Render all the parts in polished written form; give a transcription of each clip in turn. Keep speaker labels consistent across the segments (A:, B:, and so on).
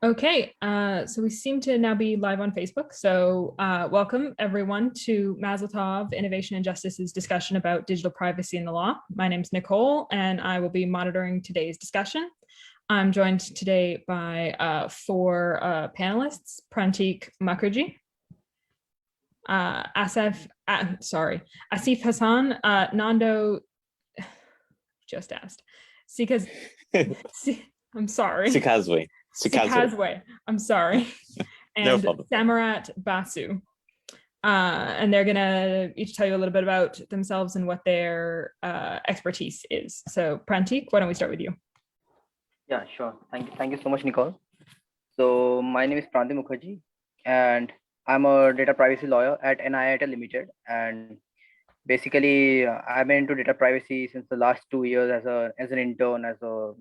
A: Okay, so we seem to now be live on Facebook. So welcome everyone to Mazel Tov Innovation and Justice's discussion about digital privacy in the law. My name is Nicole, and I will be monitoring today's discussion. I'm joined today by four panelists: Prantik Mukherjee, Asif Hassan, Nando just asked, Sikaz, I'm sorry. Sikazwe, I'm sorry, and
B: No
A: Samarat Basu. And they're gonna each tell you a little bit about themselves and what their expertise is. So Prantik, why don't we start with you?
C: Yeah, sure. Thank you so much, Nicole. So my name is Prantik Mukherjee, and I'm a data privacy lawyer at NIIT Limited. And basically, I've been into data privacy since the last 2 years as an intern, as a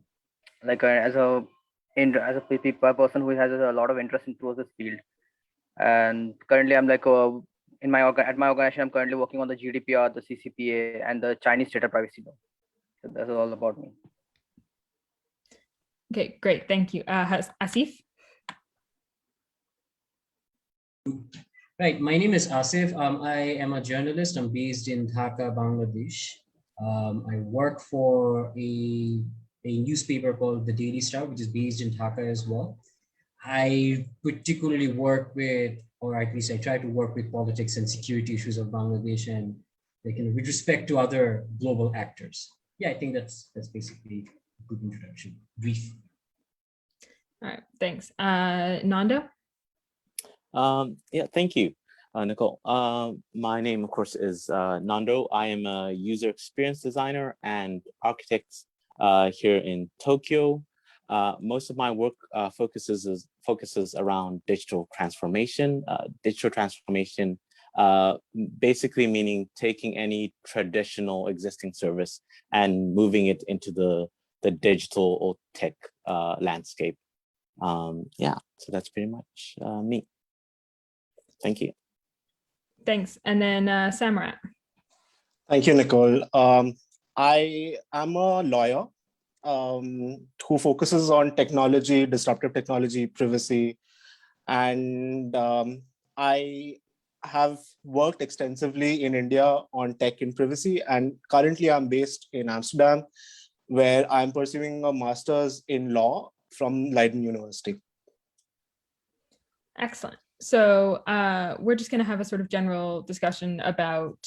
C: person who has a lot of interest in towards this field. And currently, I'm like at my organization, I'm currently working on the GDPR, the CCPA, and the Chinese data privacy law. So that's all about me.
A: Okay, great, thank you. Asif.
D: Right, my name is Asif. I am a journalist. I'm based in Dhaka, Bangladesh. I work for a newspaper called The Daily Star, which is based in Dhaka as well. I particularly work with, or at least I try to work with, politics and security issues of Bangladesh, and with respect to other global actors. Yeah, I think that's basically a good introduction, brief.
A: All right, thanks. Nando?
B: Yeah, thank you, Nicole. My name, of course, is Nando. I am a user experience designer and architect here in Tokyo. Most of my work focuses around digital transformation. Basically meaning taking any traditional existing service and moving it into the digital or tech landscape. Yeah, so that's pretty much me. Thank you.
A: Thanks. And then Samarat.
E: Thank you, Nicole. I am a lawyer who focuses on technology, disruptive technology, privacy. And I have worked extensively in India on tech and privacy. And currently I'm based in Amsterdam, where I'm pursuing a master's in law from Leiden University.
A: Excellent. So we're just going to have a sort of general discussion about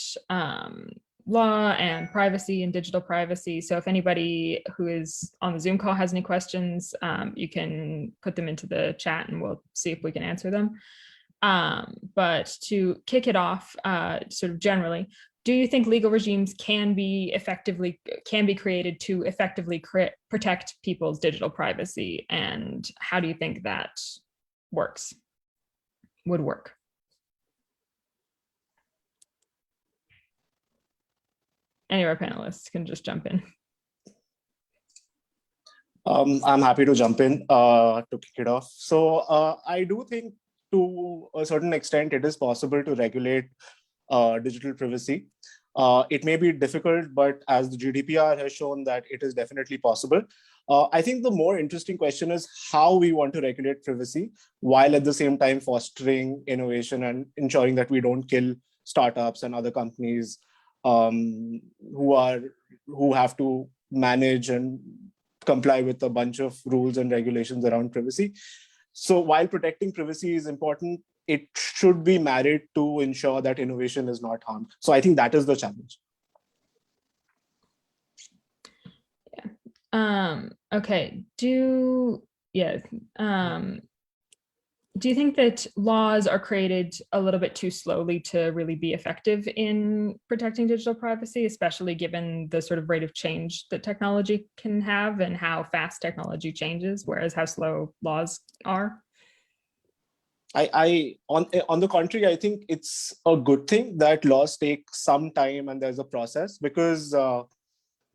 A: law and privacy and digital privacy. So if anybody who is on the Zoom call has any questions, you can put them into the chat and we'll see if we can answer them. But to kick it off, sort of generally, do you think legal regimes can be created to effectively protect people's digital privacy? And how do you think that would work? Any of our panelists can just jump in.
E: I'm happy to jump in to kick it off. So I do think to a certain extent, it is possible to regulate digital privacy. It may be difficult, but as the GDPR has shown that it is definitely possible. I think the more interesting question is how we want to regulate privacy while at the same time fostering innovation and ensuring that we don't kill startups and other companies who have to manage and comply with a bunch of rules and regulations around privacy. So while protecting privacy is important, it should be married to ensure that innovation is not harmed. So I think that is the challenge.
A: Okay. Do you think that laws are created a little bit too slowly to really be effective in protecting digital privacy, especially given the sort of rate of change that technology can have and how fast technology changes, whereas how slow laws are?
E: On the contrary, I think it's a good thing that laws take some time and there's a process because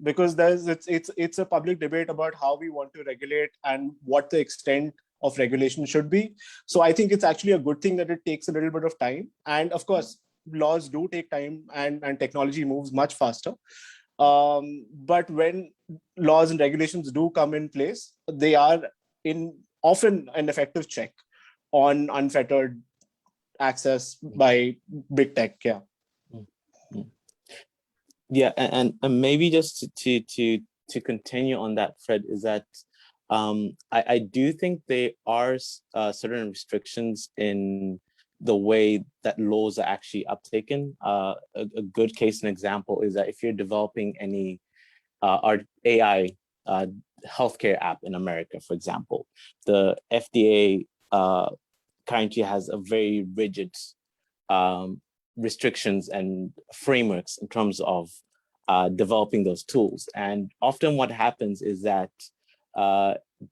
E: it's a public debate about how we want to regulate and what the extent of regulation should be. So I think it's actually a good thing that it takes a little bit of time. And of course, laws do take time and technology moves much faster. But when laws and regulations do come in place, they are in often an effective check on unfettered access by big tech. Yeah.
B: Yeah, and maybe just to continue on that, Fred, is that I do think there are certain restrictions in the way that laws are actually uptaken. A good case and example is that if you're developing any our AI healthcare app in America, for example, the FDA currently has a very rigid restrictions and frameworks in terms of developing those tools. And often what happens is that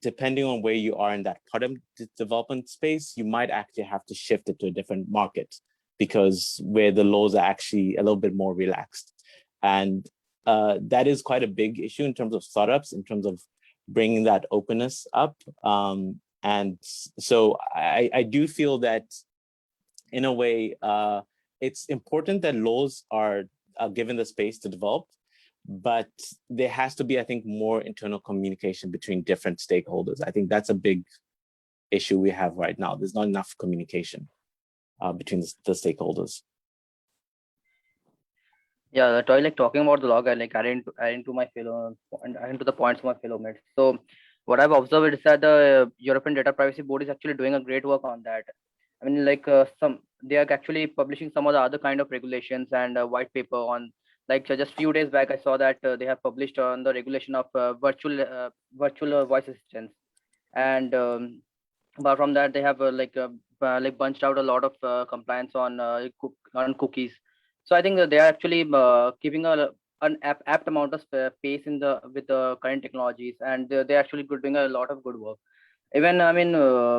B: depending on where you are in that product development space, you might actually have to shift it to a different market because where the laws are actually a little bit more relaxed. And that is quite a big issue in terms of startups, in terms of bringing that openness up. And so I do feel that in a way, it's important that laws are given the space to develop, but there has to be, I think, more internal communication between different stakeholders. I think that's a big issue we have right now. There's not enough communication between the stakeholders.
C: Yeah, like talking about the log, I like adding to my fellow and adding to the points of my fellow mates. So what I've observed is that the European Data Privacy Board is actually doing a great work on that. I mean, like they are actually publishing some of the other kind of regulations and white paper on, like just few days back, I saw that they have published on the regulation of virtual voice assistants, and apart from that, they have like bunched out a lot of compliance on cookies. So I think that they are actually keeping an apt amount of pace in the with the current technologies, and they're actually doing a lot of good work. Even I mean,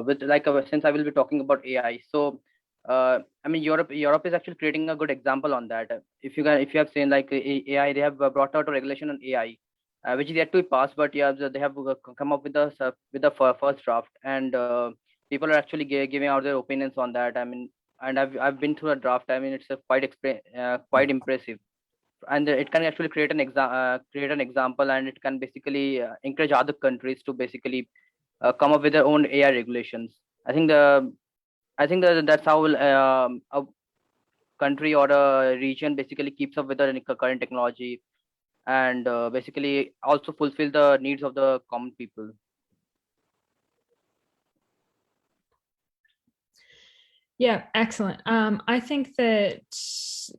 C: with like since I will be talking about AI, so I mean Europe is actually creating a good example on that. If you have seen like AI, they have brought out a regulation on AI, which is yet to be passed, but yeah, they have come up with the first draft, and people are actually giving out their opinions on that. I mean, and I've been through a draft. I mean, it's quite impressive, and it can actually create an example, and it can basically encourage other countries to basically come up with their own AI regulations. I think that's how a country or a region basically keeps up with the current technology, and basically also fulfill the needs of the common people.
A: Yeah, excellent. I think that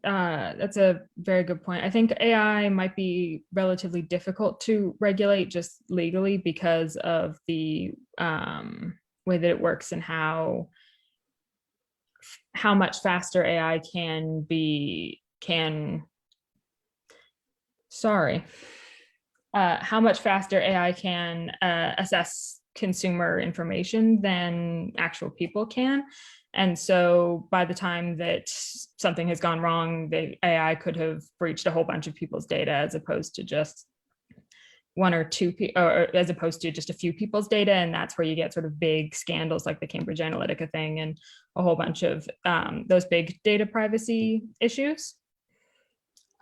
A: that's a very good point. I think AI might be relatively difficult to regulate just legally because of the way that it works and how much faster AI how much faster AI can assess consumer information than actual people can. And so by the time that something has gone wrong, the AI could have breached a whole bunch of people's data as opposed to just one or two, or as opposed to just a few people's data. And that's where you get sort of big scandals like the Cambridge Analytica thing and a whole bunch of those big data privacy issues.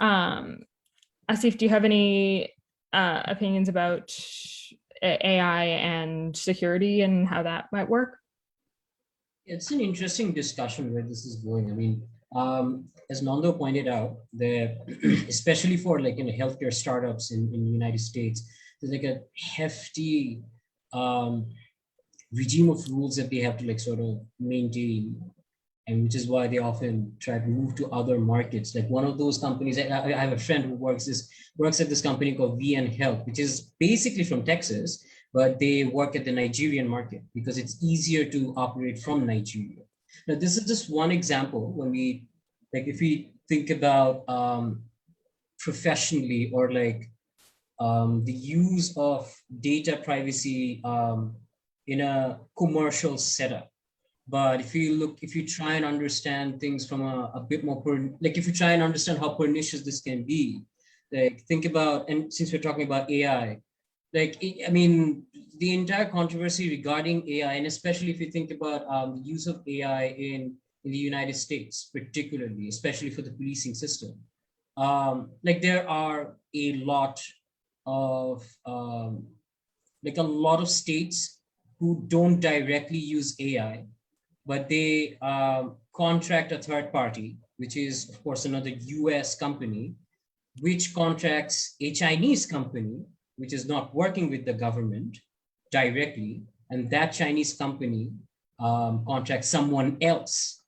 A: Asif, do you have any opinions about AI and security and how that might work?
D: It's an interesting discussion where this is going. I mean, as Nando pointed out, especially for like healthcare startups in the United States, there's like a hefty regime of rules that they have to like sort of maintain, and which is why they often try to move to other markets. Like one of those companies, I have a friend who works at this company called VN Health, which is basically from Texas, but they work at the Nigerian market because it's easier to operate from Nigeria. Now, this is just one example when if we think about professionally or like the use of data privacy in a commercial setup. But if you try and understand things from a bit more, if you try and understand how pernicious this can be, like think about, and since we're talking about AI, I mean, the entire controversy regarding AI, and especially if you think about the use of AI in the United States, particularly, especially for the policing system, there are a lot of states who don't directly use AI, but they contract a third party, which is, of course, another US company, which contracts a Chinese company, which is not working with the government directly. And that Chinese company contracts someone else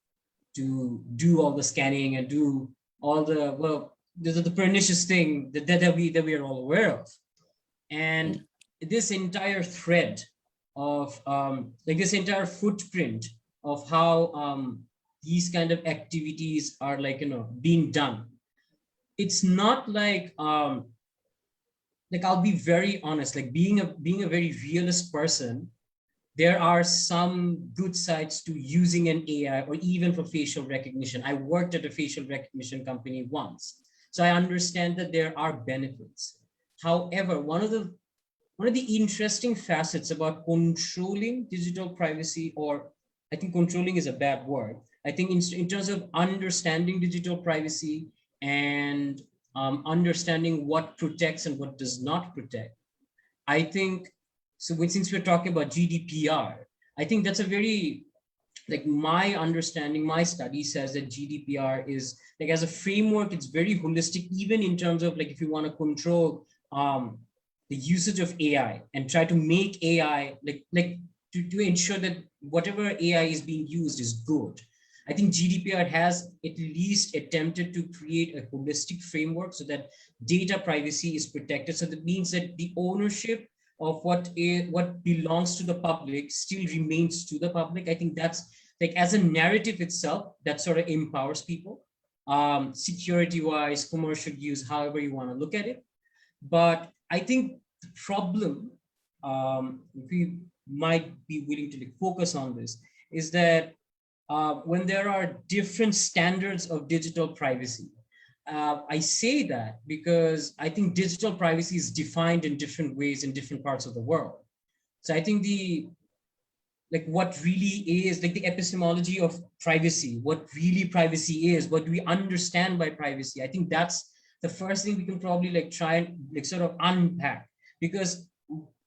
D: to do all the scanning and do all the, well, the pernicious thing that we are all aware of. And this entire thread of like this entire footprint of how these kind of activities are like, being done. It's not like I'll be very honest, like being a very realist person, there are some good sides to using an AI or even for facial recognition. I worked at a facial recognition company once, so I understand that there are benefits. However, one of the interesting facets about controlling digital privacy, or I think controlling is a bad word. I think in terms of understanding digital privacy and understanding what protects and what does not protect, I think, so since we're talking about GDPR, I think that's a very, like my understanding, my study says that GDPR is like, as a framework, it's very holistic, even in terms of like, if you want to control the usage of AI and try to make AI to ensure that whatever AI is being used is good. I think GDPR has at least attempted to create a holistic framework so that data privacy is protected. So that means that the ownership of what belongs to the public still remains to the public. I think that's like, as a narrative itself, that sort of empowers people, security-wise, commercial use, however you want to look at it. But I think the problem, if we might be willing to focus on this, is that when there are different standards of digital privacy, I say that because I think digital privacy is defined in different ways in different parts of the world. So I think what really is like the epistemology of privacy, what really privacy is, what we understand by privacy, I think that's the first thing we can probably try and sort of unpack, because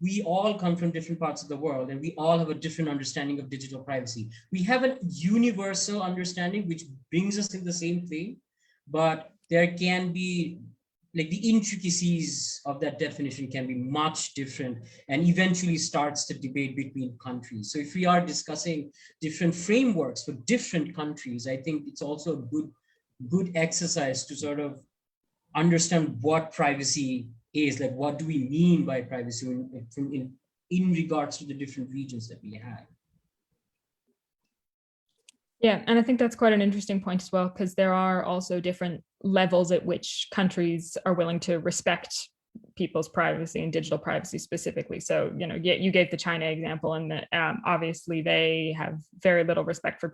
D: we all come from different parts of the world and we all have a different understanding of digital privacy. We have a universal understanding which brings us in the same thing, but there can be the intricacies of that definition can be much different and eventually starts the debate between countries. So if we are discussing different frameworks for different countries, I think it's also a good exercise to sort of understand what privacy is, like what do we mean by privacy in regards to the different regions that we have.
A: Yeah, and I think that's quite an interesting point as well, because there are also different levels at which countries are willing to respect people's privacy and digital privacy specifically. So, you gave the China example, and that obviously they have very little respect for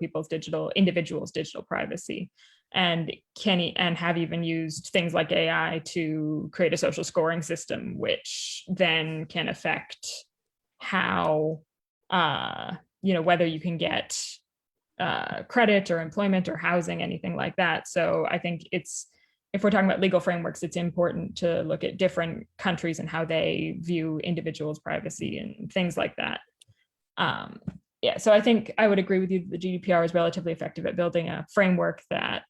A: individuals' digital privacy, and have even used things like AI to create a social scoring system, which then can affect how, whether you can get credit or employment or housing, anything like that. So I think if we're talking about legal frameworks, it's important to look at different countries and how they view individuals' privacy and things like that. So I think I would agree with you that the GDPR is relatively effective at building a framework that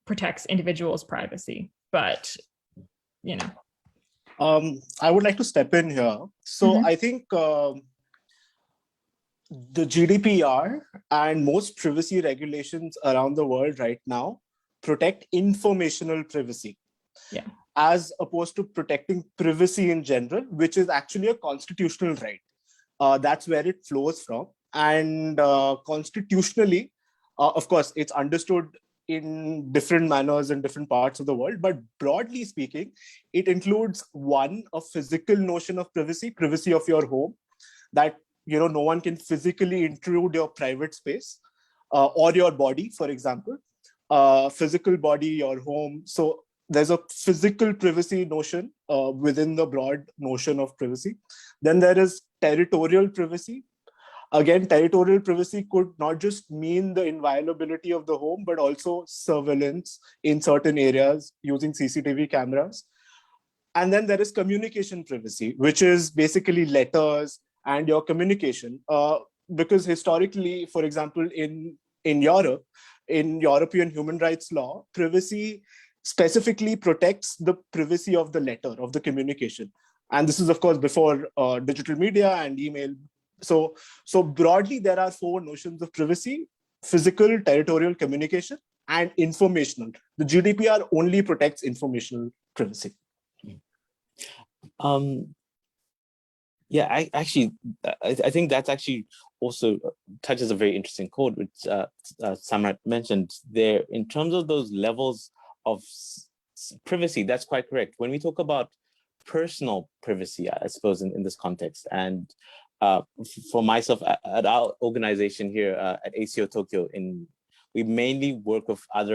A: protects individuals' privacy, but
E: I would like to step in here. So I think the GDPR and most privacy regulations around the world right now protect informational privacy, as opposed to protecting privacy in general, which is actually a constitutional right. That's where it flows from. And constitutionally, of course, it's understood in different manners in different parts of the world. But broadly speaking, it includes a physical notion of privacy of your home, that no one can physically intrude your private space or your body, for example, physical body, your home. So there's a physical privacy notion within the broad notion of privacy. Then there is territorial privacy. Again, territorial privacy could not just mean the inviolability of the home, but also surveillance in certain areas using CCTV cameras. And then there is communication privacy, which is basically letters, and your communication. Because historically, for example, in Europe, in European human rights law, privacy specifically protects the privacy of the letter, of the communication. And this is, of course, before digital media and email. So broadly, there are four notions of privacy: physical, territorial, communication, and informational. The GDPR only protects informational privacy.
B: Yeah, I think that's actually also touches a very interesting code, which Samrat mentioned there. In terms of those levels of privacy, that's quite correct. When we talk about personal privacy, I suppose in this context, and for myself at our organization here at ACO Tokyo, we mainly work with as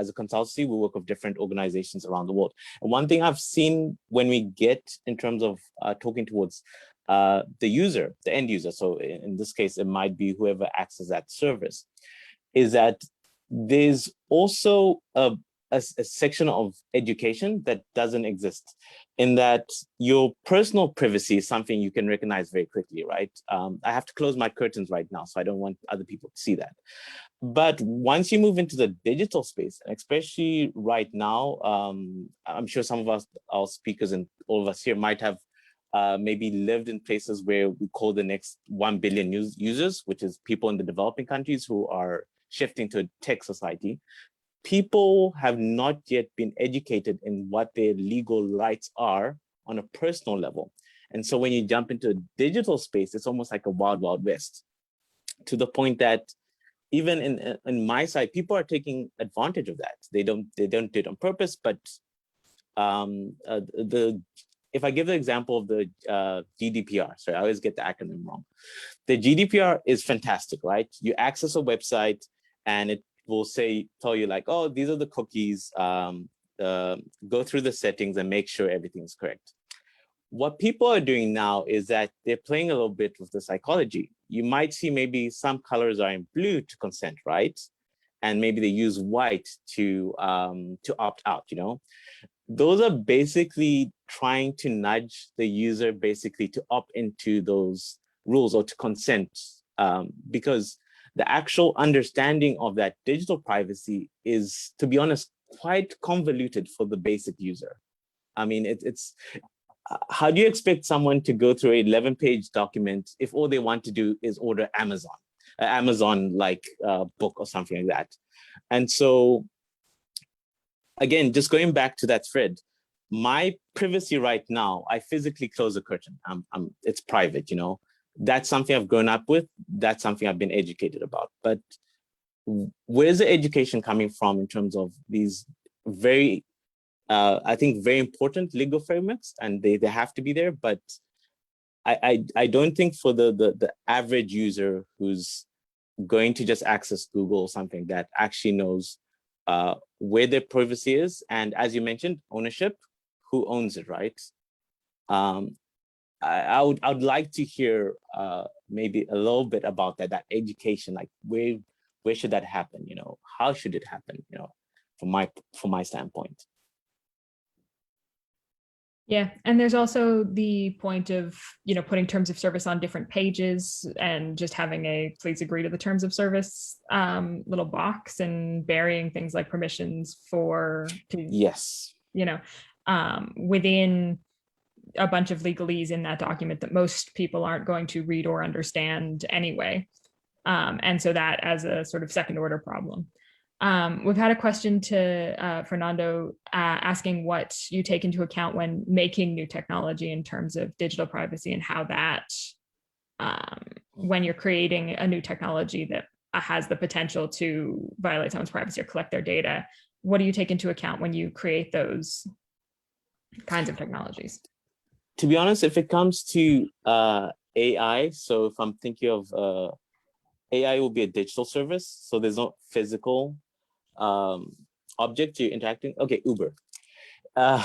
B: a consultancy, we work with different organizations around the world. And one thing I've seen when we get in terms of talking towards the user, the end user, so in this case, it might be whoever accesses that service, is that there's also a section of education that doesn't exist, in that your personal privacy is something you can recognize very quickly, right? I have to close my curtains right now, so I don't want other people to see that. But once you move into the digital space, especially right now, I'm sure some of us, our speakers and all of us here might have maybe lived in places where we call the next 1 billion users, which is people in the developing countries who are shifting to a tech society. People have not yet been educated in what their legal rights are on a personal level. And so when you jump into a digital space, it's almost like a wild, wild west, to the point that even in my side, people are taking advantage of that. They don't do it on purpose, but if I give the example of the GDPR, sorry, I always get the acronym wrong. The GDPR is fantastic, right? You access a website and it will tell you like, oh, these are the cookies, go through the settings and make sure everything's correct. What people are doing now is that they're playing a little bit with the psychology. You might see maybe some colors are in blue to consent, right? And maybe they use white to opt out, you know? Those are basically trying to nudge the user basically to opt into those rules or to consent, because the actual understanding of that digital privacy is, to be honest, quite convoluted for the basic user. I mean, it's how do you expect someone to go through an 11-page document if all they want to do is order Amazon like book or something like that? And so, again, just going back to that thread, my privacy right now, I physically close the curtain. It's private, you know. That's something I've grown up with. That's something I've been educated about. But where's the education coming from in terms of these very, I think, very important legal frameworks? And they have to be there. But I don't think for the average user who's going to just access Google or something that actually knows where their privacy is. And as you mentioned, ownership, who owns it, right? I would like to hear maybe a little bit about that education, like where should that happen? You know, how should it happen? You know, from my standpoint.
A: Yeah, and there's also the point of, you know, putting terms of service on different pages and just having a please agree to the terms of service little box and burying things like permissions
B: yes,
A: you know, within a bunch of legalese in that document that most people aren't going to read or understand anyway. And so that as a sort of second order problem. We've had a question to Fernando asking what you take into account when making new technology in terms of digital privacy, and how that, when you're creating a new technology that has the potential to violate someone's privacy or collect their data, what do you take into account when you create those kinds of technologies?
B: To be honest, if it comes to AI, so if I'm thinking of AI will be a digital service, so there's no physical object you're interacting. Okay, Uber.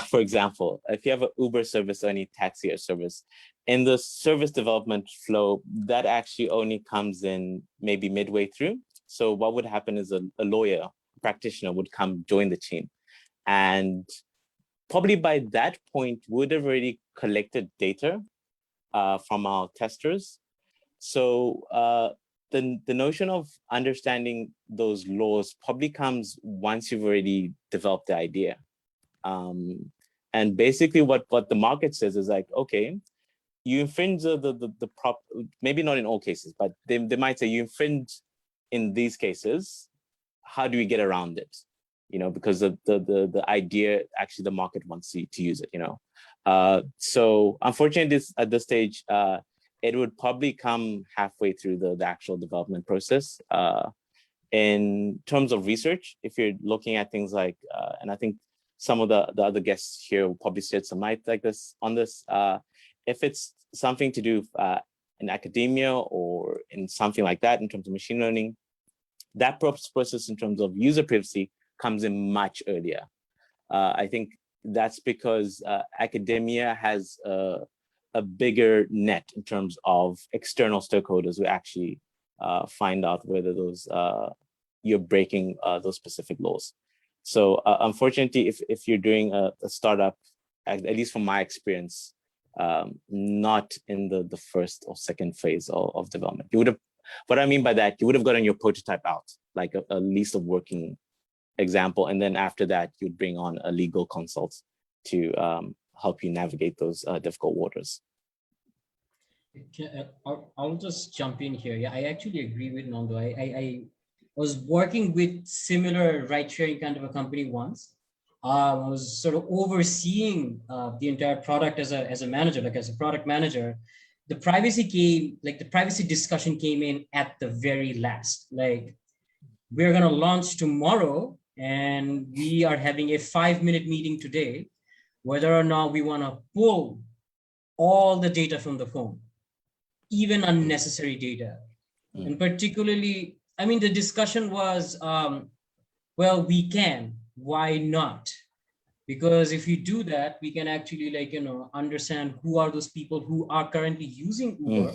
B: For example, if you have an Uber service or any taxi service, in the service development flow, that actually only comes in maybe midway through. So what would happen is a lawyer, practitioner would come join the team. And probably by that point, would have already collected data from our testers So the notion of understanding those laws probably comes once you've already developed the idea. And basically what the market says is like, okay, you infringe the prop, maybe not in all cases, but they might say you infringe in these cases. How do we get around it? You know, because the idea, actually the market wants to use it, you know. So unfortunately at this stage, it would probably come halfway through the actual development process. In terms of research, if you're looking at things like, and I think some of the other guests here will probably shed some light like this on this. If it's something to do in academia or in something like that in terms of machine learning, that process in terms of user privacy comes in much earlier. I think that's because academia has a bigger net in terms of external stakeholders who actually find out whether those you're breaking those specific laws. So unfortunately, if you're doing a startup, at least from my experience, not in the first or second phase of development, you would have, what I mean by that, you would have gotten your prototype out, like a least of working example. And then after that, you'd bring on a legal consult to help you navigate those difficult waters.
D: I'll just jump in here. Yeah, I actually agree with Nando. I was working with similar ride-sharing kind of a company once. I was sort of overseeing the entire product as a manager, like as a product manager. The privacy discussion came in at the very last. Like, we're gonna launch tomorrow, and we are having a 5-minute meeting today, whether or not we wanna pull all the data from the phone, even unnecessary data. And particularly, I mean, the discussion was, well, we can, why not? Because if you do that, we can actually, like, you know, understand who are those people who are currently using Uber,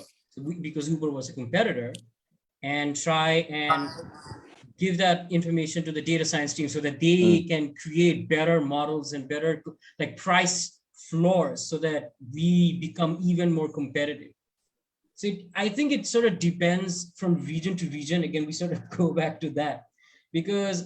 D: because Uber was a competitor, and try and give that information to the data science team so that they can create better models and better like price floors so that we become even more competitive. So I think it sort of depends from region to region. Again, we sort of go back to that because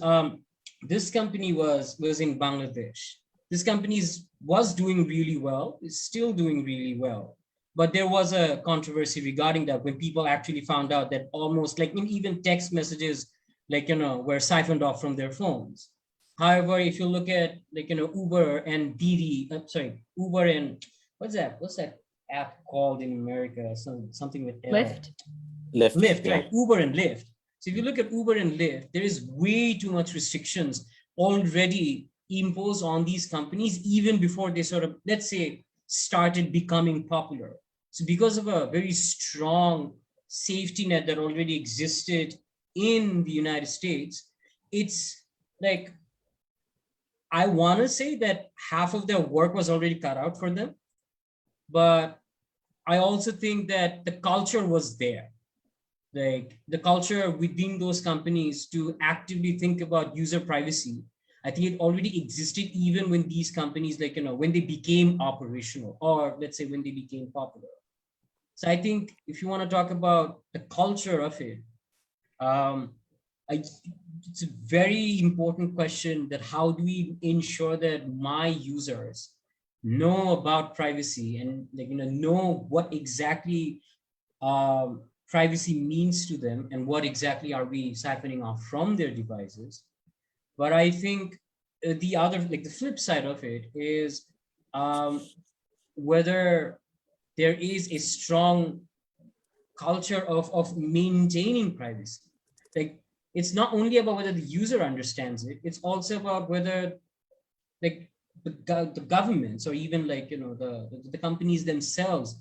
D: this company was in Bangladesh. This company was doing really well, is still doing really well. But there was a controversy regarding that when people actually found out that almost like even text messages, like, you know, were siphoned off from their phones. However, if you look at, like, you know, Uber and Uber and what's that app called in America? Something with L. Lyft, yeah. Right? Uber and Lyft. So if you look at Uber and Lyft, there is way too much restrictions already imposed on these companies even before they sort of, let's say, started becoming popular. So because of a very strong safety net that already existed in the United States, it's like, I want to say that half of their work was already cut out for them. But I also think that the culture was there. Like the culture within those companies to actively think about user privacy, I think it already existed even when these companies, like, you know, when they became operational, or let's say when they became popular. So I think if you want to talk about the culture of it, it's a very important question that how do we ensure that my users know about privacy and, like, you know what exactly privacy means to them and what exactly are we siphoning off from their devices. But I think the other, like the flip side of it is whether there is a strong culture of maintaining privacy. Like, it's not only about whether the user understands it, it's also about whether, like, the governments or even, like, you know, the companies themselves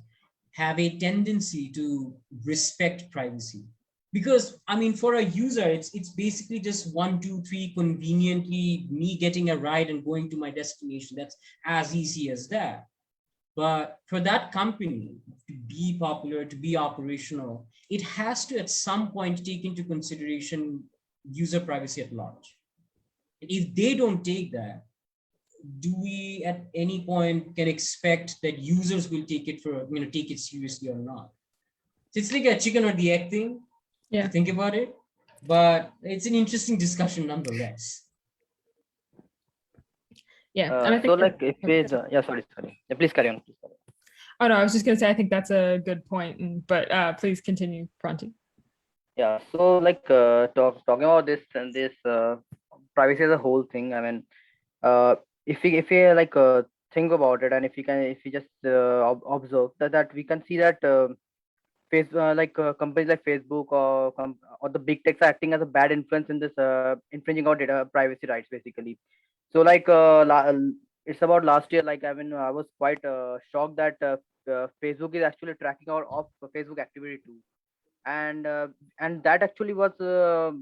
D: have a tendency to respect privacy. Because, I mean, for a user, it's basically just 1, 2, 3 conveniently me getting a ride and going to my destination. That's as easy as that. But for that company to be popular, to be operational, it has to at some point take into consideration user privacy at large. If they don't take that, do we at any point can expect that users will take it take it seriously or not? It's like a chicken or the egg thing.
A: Yeah.
D: To think about it, but it's an interesting discussion nonetheless.
A: Yeah, and I
C: So
A: think
C: like if it, yeah, sorry. Yeah, please carry on. Please carry on.
A: oh no, I was just gonna say I think that's a good point, but please continue, Pranti.
C: Yeah, so like talking about this and this privacy as a whole thing. I mean, if we like think about it, and if you just observe that we can see that companies like Facebook or the big techs are acting as a bad influence in this infringing our data privacy rights basically. So like it's about last year. Like I mean, I was quite shocked that Facebook is actually tracking our off Facebook activity too, and that actually was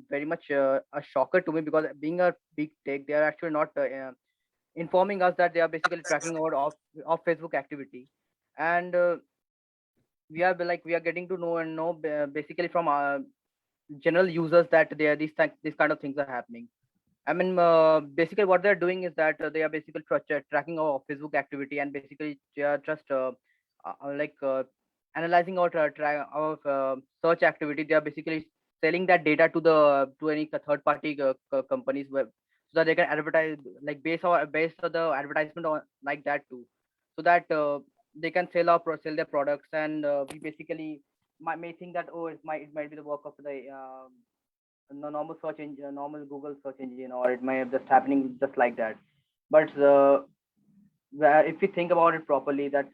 C: very much a shocker to me, because being a big tech, they are actually not informing us that they are basically tracking our off Facebook activity, and we are getting to know basically from general users that these kind of things are happening. I mean, basically what they're doing is that they are basically tracking our Facebook activity, and basically they are just like analyzing our search activity. They are basically selling that data to any third party companies so that they can advertise, like based on the advertisement on like that too, so that they can sell their products, and we basically may think that, oh, it might be the work of the normal search engine, normal Google search engine, or it might have just happening just like that. But if we think about it properly, that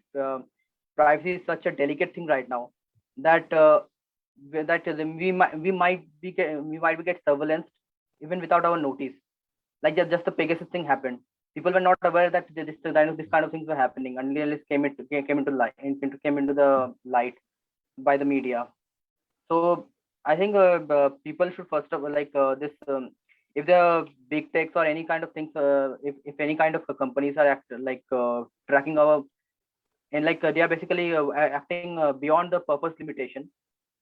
C: privacy is such a delicate thing right now, that we might be get surveillance even without our notice. Like just the Pegasus thing happened. People were not aware that this kind of things were happening until it came into the light by the media. So I think people should first of all, like this if the big techs or any kind of things, if any kind of companies are tracking our, and like they are basically acting beyond the purpose limitation,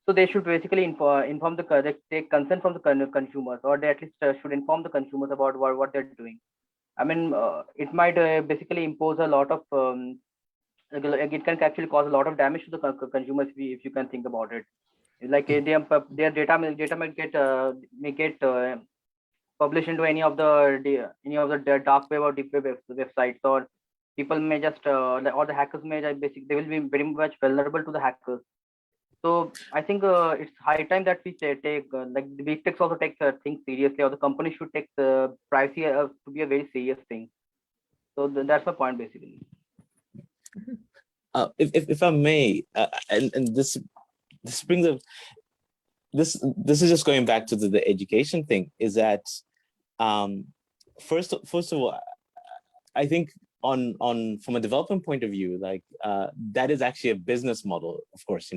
C: so they should basically inform they take consent from the consumers, or they at least should inform the consumers about what they're doing. I mean, it might basically impose a lot of like it can actually cause a lot of damage to the consumers if you can think about it. Like their data may get published into any of the dark web or deep web websites, or people may just or the hackers may they will be very much vulnerable to the hackers. So I think it's high time that we take like the big techs also take things seriously, or the company should take privacy to be a very serious thing. So that's my point basically.
B: If I may, and this brings up this is just going back to the education thing, is that first of all, I think on from a development point of view, like that is actually a business model, of course,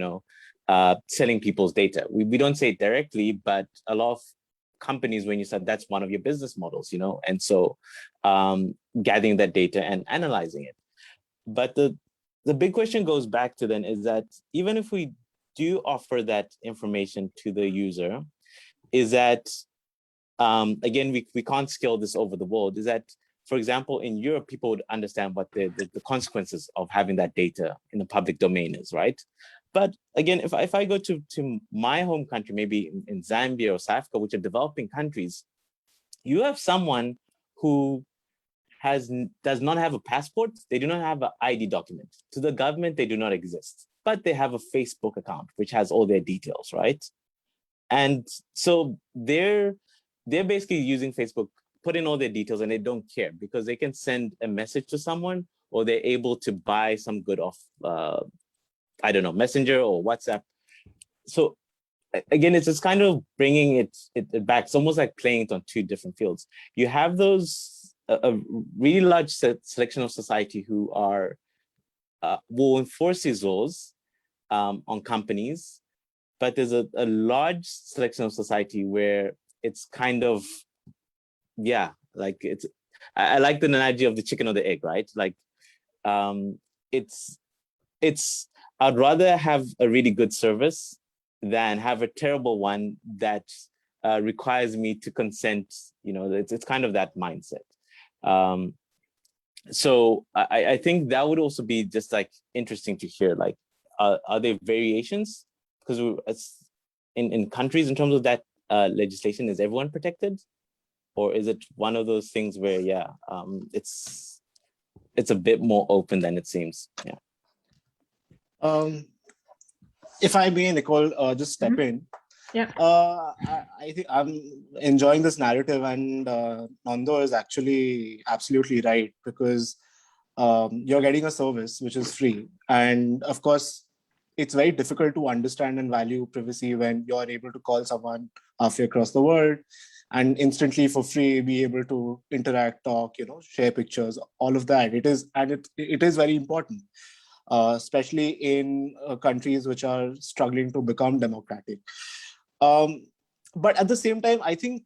B: selling people's data. We don't say it directly, but a lot of companies, when you said that's one of your business models, and so gathering that data and analyzing it. But the big question goes back to then is that even if we do offer that information to the user, is that again, we can't scale this over the world, is that, for example, in Europe, people would understand what the consequences of having that data in the public domain is, right? But again, if I go to my home country, maybe in Zambia or South Africa, which are developing countries, you have someone who does not have a passport, they do not have an ID document. To the government, they do not exist, but they have a Facebook account, which has all their details, right? And so they're basically using Facebook, put in all their details, and they don't care because they can send a message to someone, or they're able to buy some good off, I don't know, Messenger or WhatsApp. So again, it's just kind of bringing it back. It's almost like playing it on two different fields. You have those a really large selection of society who are will enforce these laws on companies, but there's a large selection of society where it's kind of, yeah, like I like the analogy of the chicken or the egg, right? Like it's I'd rather have a really good service than have a terrible one that requires me to consent. It's kind of that mindset. So I think that would also be just like interesting to hear, like, are there variations because it's in countries in terms of that legislation, is everyone protected? Or is it one of those things where, it's a bit more open than it seems? Yeah.
E: If I may, Nicole, just step in.
A: Yeah.
E: I think I'm enjoying this narrative, and Nando is actually absolutely right, because you're getting a service which is free. And of course, it's very difficult to understand and value privacy when you're able to call someone halfway across the world and instantly for free be able to interact, talk, share pictures, all of that. It is very important, especially in countries which are struggling to become democratic. But at the same time, I think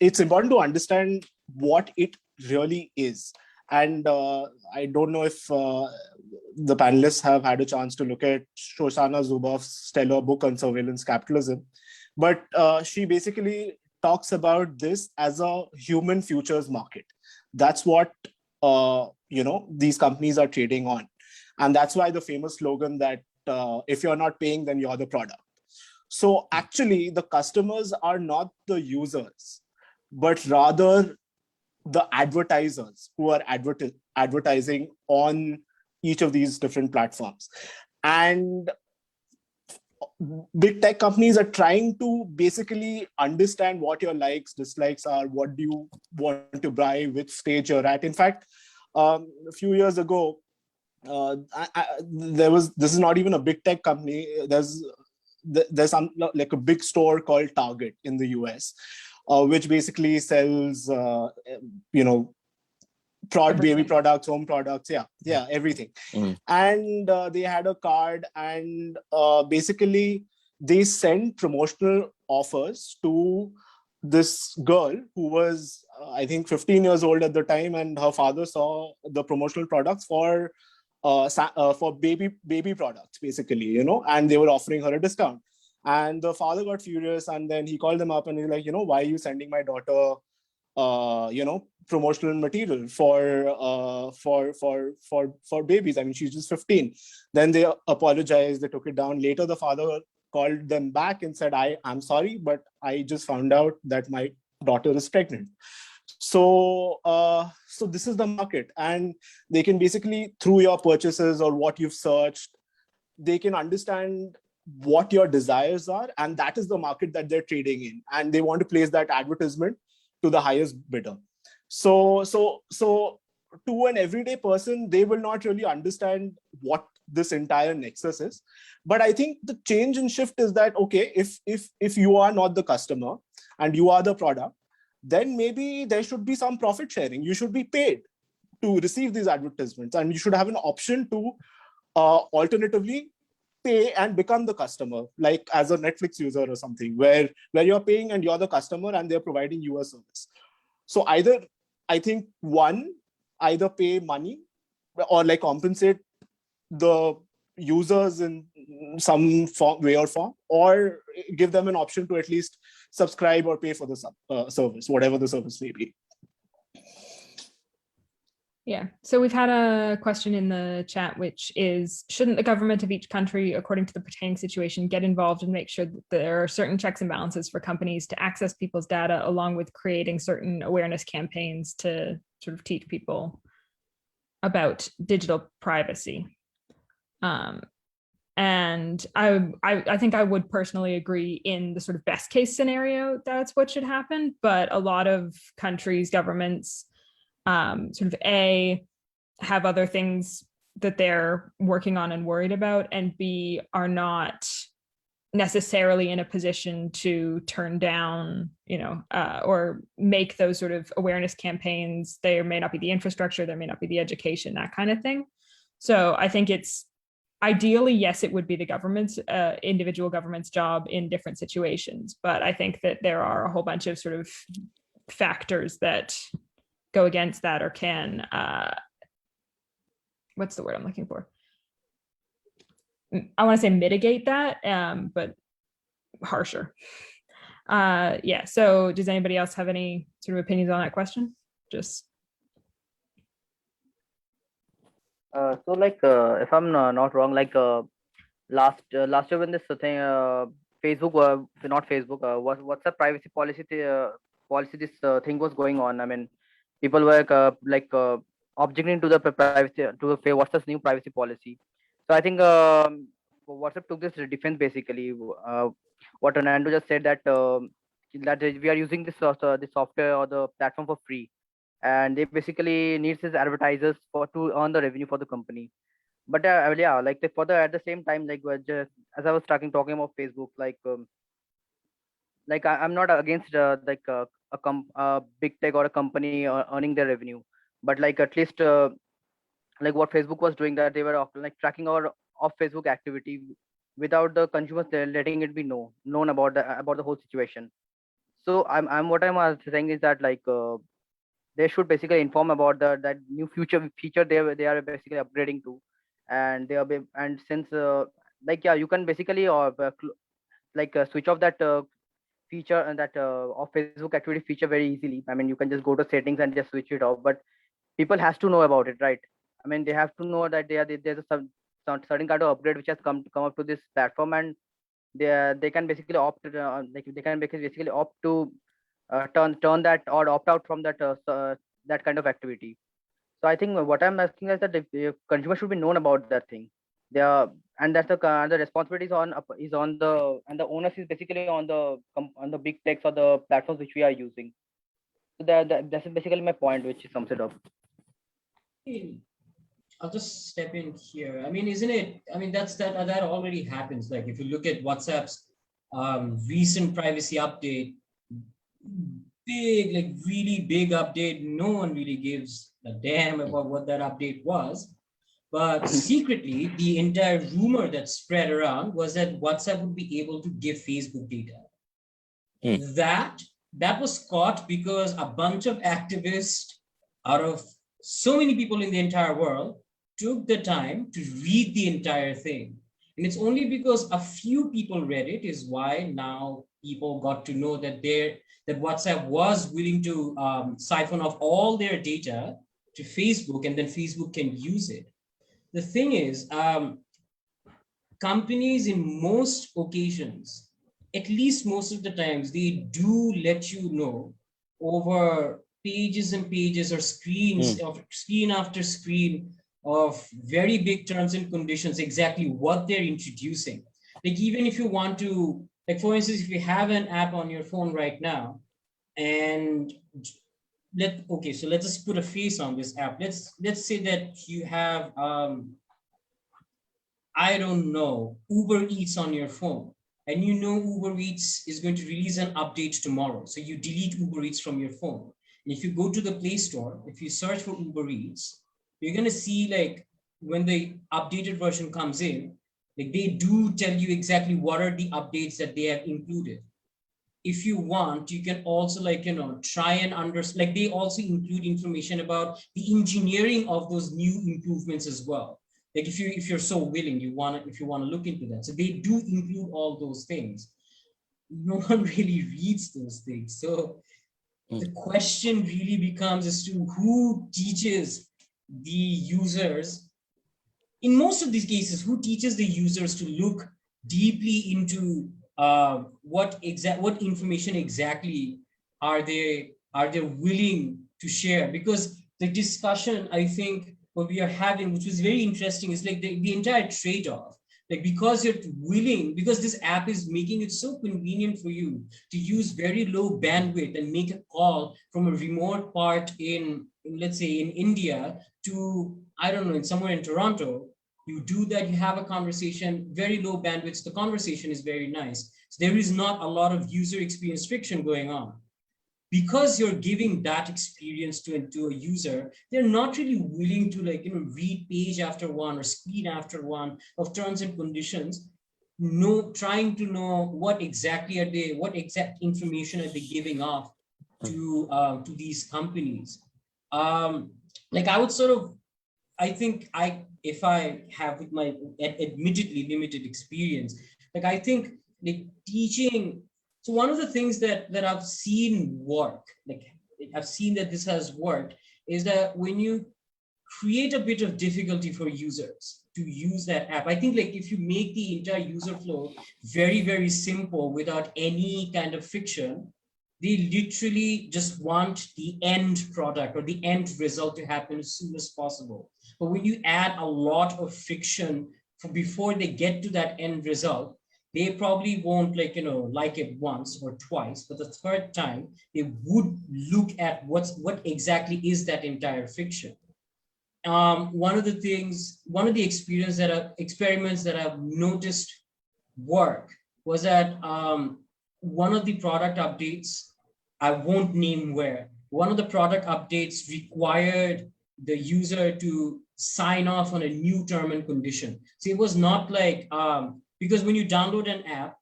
E: it's important to understand what it really is. And I don't know if the panelists have had a chance to look at Shoshana Zuboff's stellar book on surveillance capitalism. But she basically talks about this as a human futures market. That's what these companies are trading on. And that's why the famous slogan that if you're not paying, then you're the product. So actually, the customers are not the users, but rather the advertisers who are advertising on each of these different platforms. And big tech companies are trying to basically understand what your likes, dislikes are, what do you want to buy, which stage you're at. In fact, a few years ago, this is not even a big tech company. There's some like a big store called Target in the US, which basically sells, baby products, home products, everything. And they had a card, and basically they sent promotional offers to this girl who was, I think, 15 years old at the time, and her father saw the promotional products for baby products, basically, and they were offering her a discount. And the father got furious, and then he called them up and he's like, why are you sending my daughter promotional material for babies? I mean, she's just 15. Then they apologized, they took it down. Later, the father called them back and said, I'm sorry, but I just found out that my daughter is pregnant. So this is the market, and they can basically, through your purchases or what you've searched, they can understand what your desires are, and that is the market that they're trading in, and they want to place that advertisement to the highest bidder. So to an everyday person, they will not really understand what this entire nexus is. But I think the change and shift is that, okay, if you are not the customer and you are the product, then maybe there should be some profit sharing. You should be paid to receive these advertisements, and you should have an option to alternatively pay and become the customer, like as a Netflix user or something, where you're paying and you're the customer and they're providing you a service. So either pay money or like compensate the users in some way or form, or give them an option to at least subscribe or pay for the service, whatever the service may be.
A: Yeah, so we've had a question in the chat, which is, shouldn't the government of each country, according to the pertaining situation, get involved and make sure that there are certain checks and balances for companies to access people's data, along with creating certain awareness campaigns to sort of teach people about digital privacy? And I think I would personally agree in the sort of best case scenario that's what should happen, but a lot of countries, governments, sort of have other things that they're working on and worried about, and B, are not necessarily in a position to turn down, or make those sort of awareness campaigns. There may not be the infrastructure, there may not be the education, that kind of thing. So I think it's ideally, yes, it would be the government's, individual government's job in different situations. But I think that there are a whole bunch of sort of factors that go against that, or can, what's the word I'm looking for? I want to say mitigate that, but harsher. Yeah, so does anybody else have any sort of opinions on that question? Just.
C: So like, if I'm not wrong, like last year when this thing Facebook, not Facebook, WhatsApp privacy policy this thing was going on. I mean, people were objecting to the privacy to the WhatsApp's new privacy policy. So I think WhatsApp took this defense basically. What Anando just said that that we are using this software or the platform for free, and they basically needs his advertisers for to earn the revenue for the company. But yeah, like for the at the same time, like just as I was talking about Facebook, I'm not against a big tech or a company earning their revenue, but like at least like what Facebook was doing, that they were like tracking our of Facebook activity without the consumers letting it be known about the whole situation. So I'm what I'm saying is that they should basically inform about that new feature they are basically upgrading to, and and since like yeah, you can basically switch off that feature and that of Facebook activity feature very easily. I mean, you can just go to settings and just switch it off, but people has to know about it, right? I mean, they have to know that there's a some certain kind of upgrade which has come up to this platform, and they can basically opt they can basically opt to turn that or opt out from that kind of activity. So I think what I'm asking is that the consumer should be known about that thing. They are, and that's the responsibility is on the, and the onus is basically on the big techs or the platforms which we are using. So that's basically my point, which sums it up.
D: I'll just step in here. I mean, isn't it? I mean, that already happens. Like if you look at WhatsApp's recent privacy update, big, like really big update. No one really gives a damn about what that update was. But secretly, the entire rumor that spread around was that WhatsApp would be able to give Facebook data. That was caught because a bunch of activists out of so many people in the entire world took the time to read the entire thing. And it's only because a few people read it is why now people got to know that WhatsApp was willing to siphon off all their data to Facebook, and then Facebook can use it. The thing is, companies in most occasions, at least most of the times, they do let you know over pages and pages or screens of screen after screen of very big terms and conditions exactly what they're introducing. Like even if you want to, like for instance, if you have an app on your phone right now, and so let's just put a face on this app. Let's say that you have I don't know, Uber Eats on your phone, and you know Uber Eats is going to release an update tomorrow. So you delete Uber Eats from your phone. And if you go to the Play Store, if you search for Uber Eats, you're going to see like when the updated version comes in, like they do tell you exactly what are the updates that they have included. If you want, you can also try and understand, like they also include information about the engineering of those new improvements as well. Like if you're so willing, if you want to look into that. So they do include all those things. No one really reads those things. So the question really becomes as to who teaches the users, in most of these cases, who teaches the users to look deeply into what information exactly are they willing to share. Because the discussion, I think, what we are having, which was very interesting, is like the entire trade-off. Like because this app is making it so convenient for you to use very low bandwidth and make a call from a remote part in, let's say in India to, I don't know, somewhere in Toronto. You do that, you have a conversation, very low bandwidth, the conversation is very nice. So there is not a lot of user experience friction going on. Because you're giving that experience to a user, they're not really willing to read page after one or screen after one of terms and conditions, trying to know what exact information are they giving off to these companies. Like I would if I have with my admittedly limited experience, like I think like teaching. So one of the things that I've seen work, like I've seen that this has worked, is that when you create a bit of difficulty for users, to use that app. I think like if you make the entire user flow very, very simple without any kind of friction, they literally just want the end product or the end result to happen as soon as possible. But when you add a lot of friction before they get to that end result, they probably won't like it once or twice, but the third time they would look at what exactly is that entire friction. One of the experiments that I've noticed work was that one of the product updates, I won't name where, one of the product updates required the user to sign off on a new term and condition. So it was not like, because when you download an app,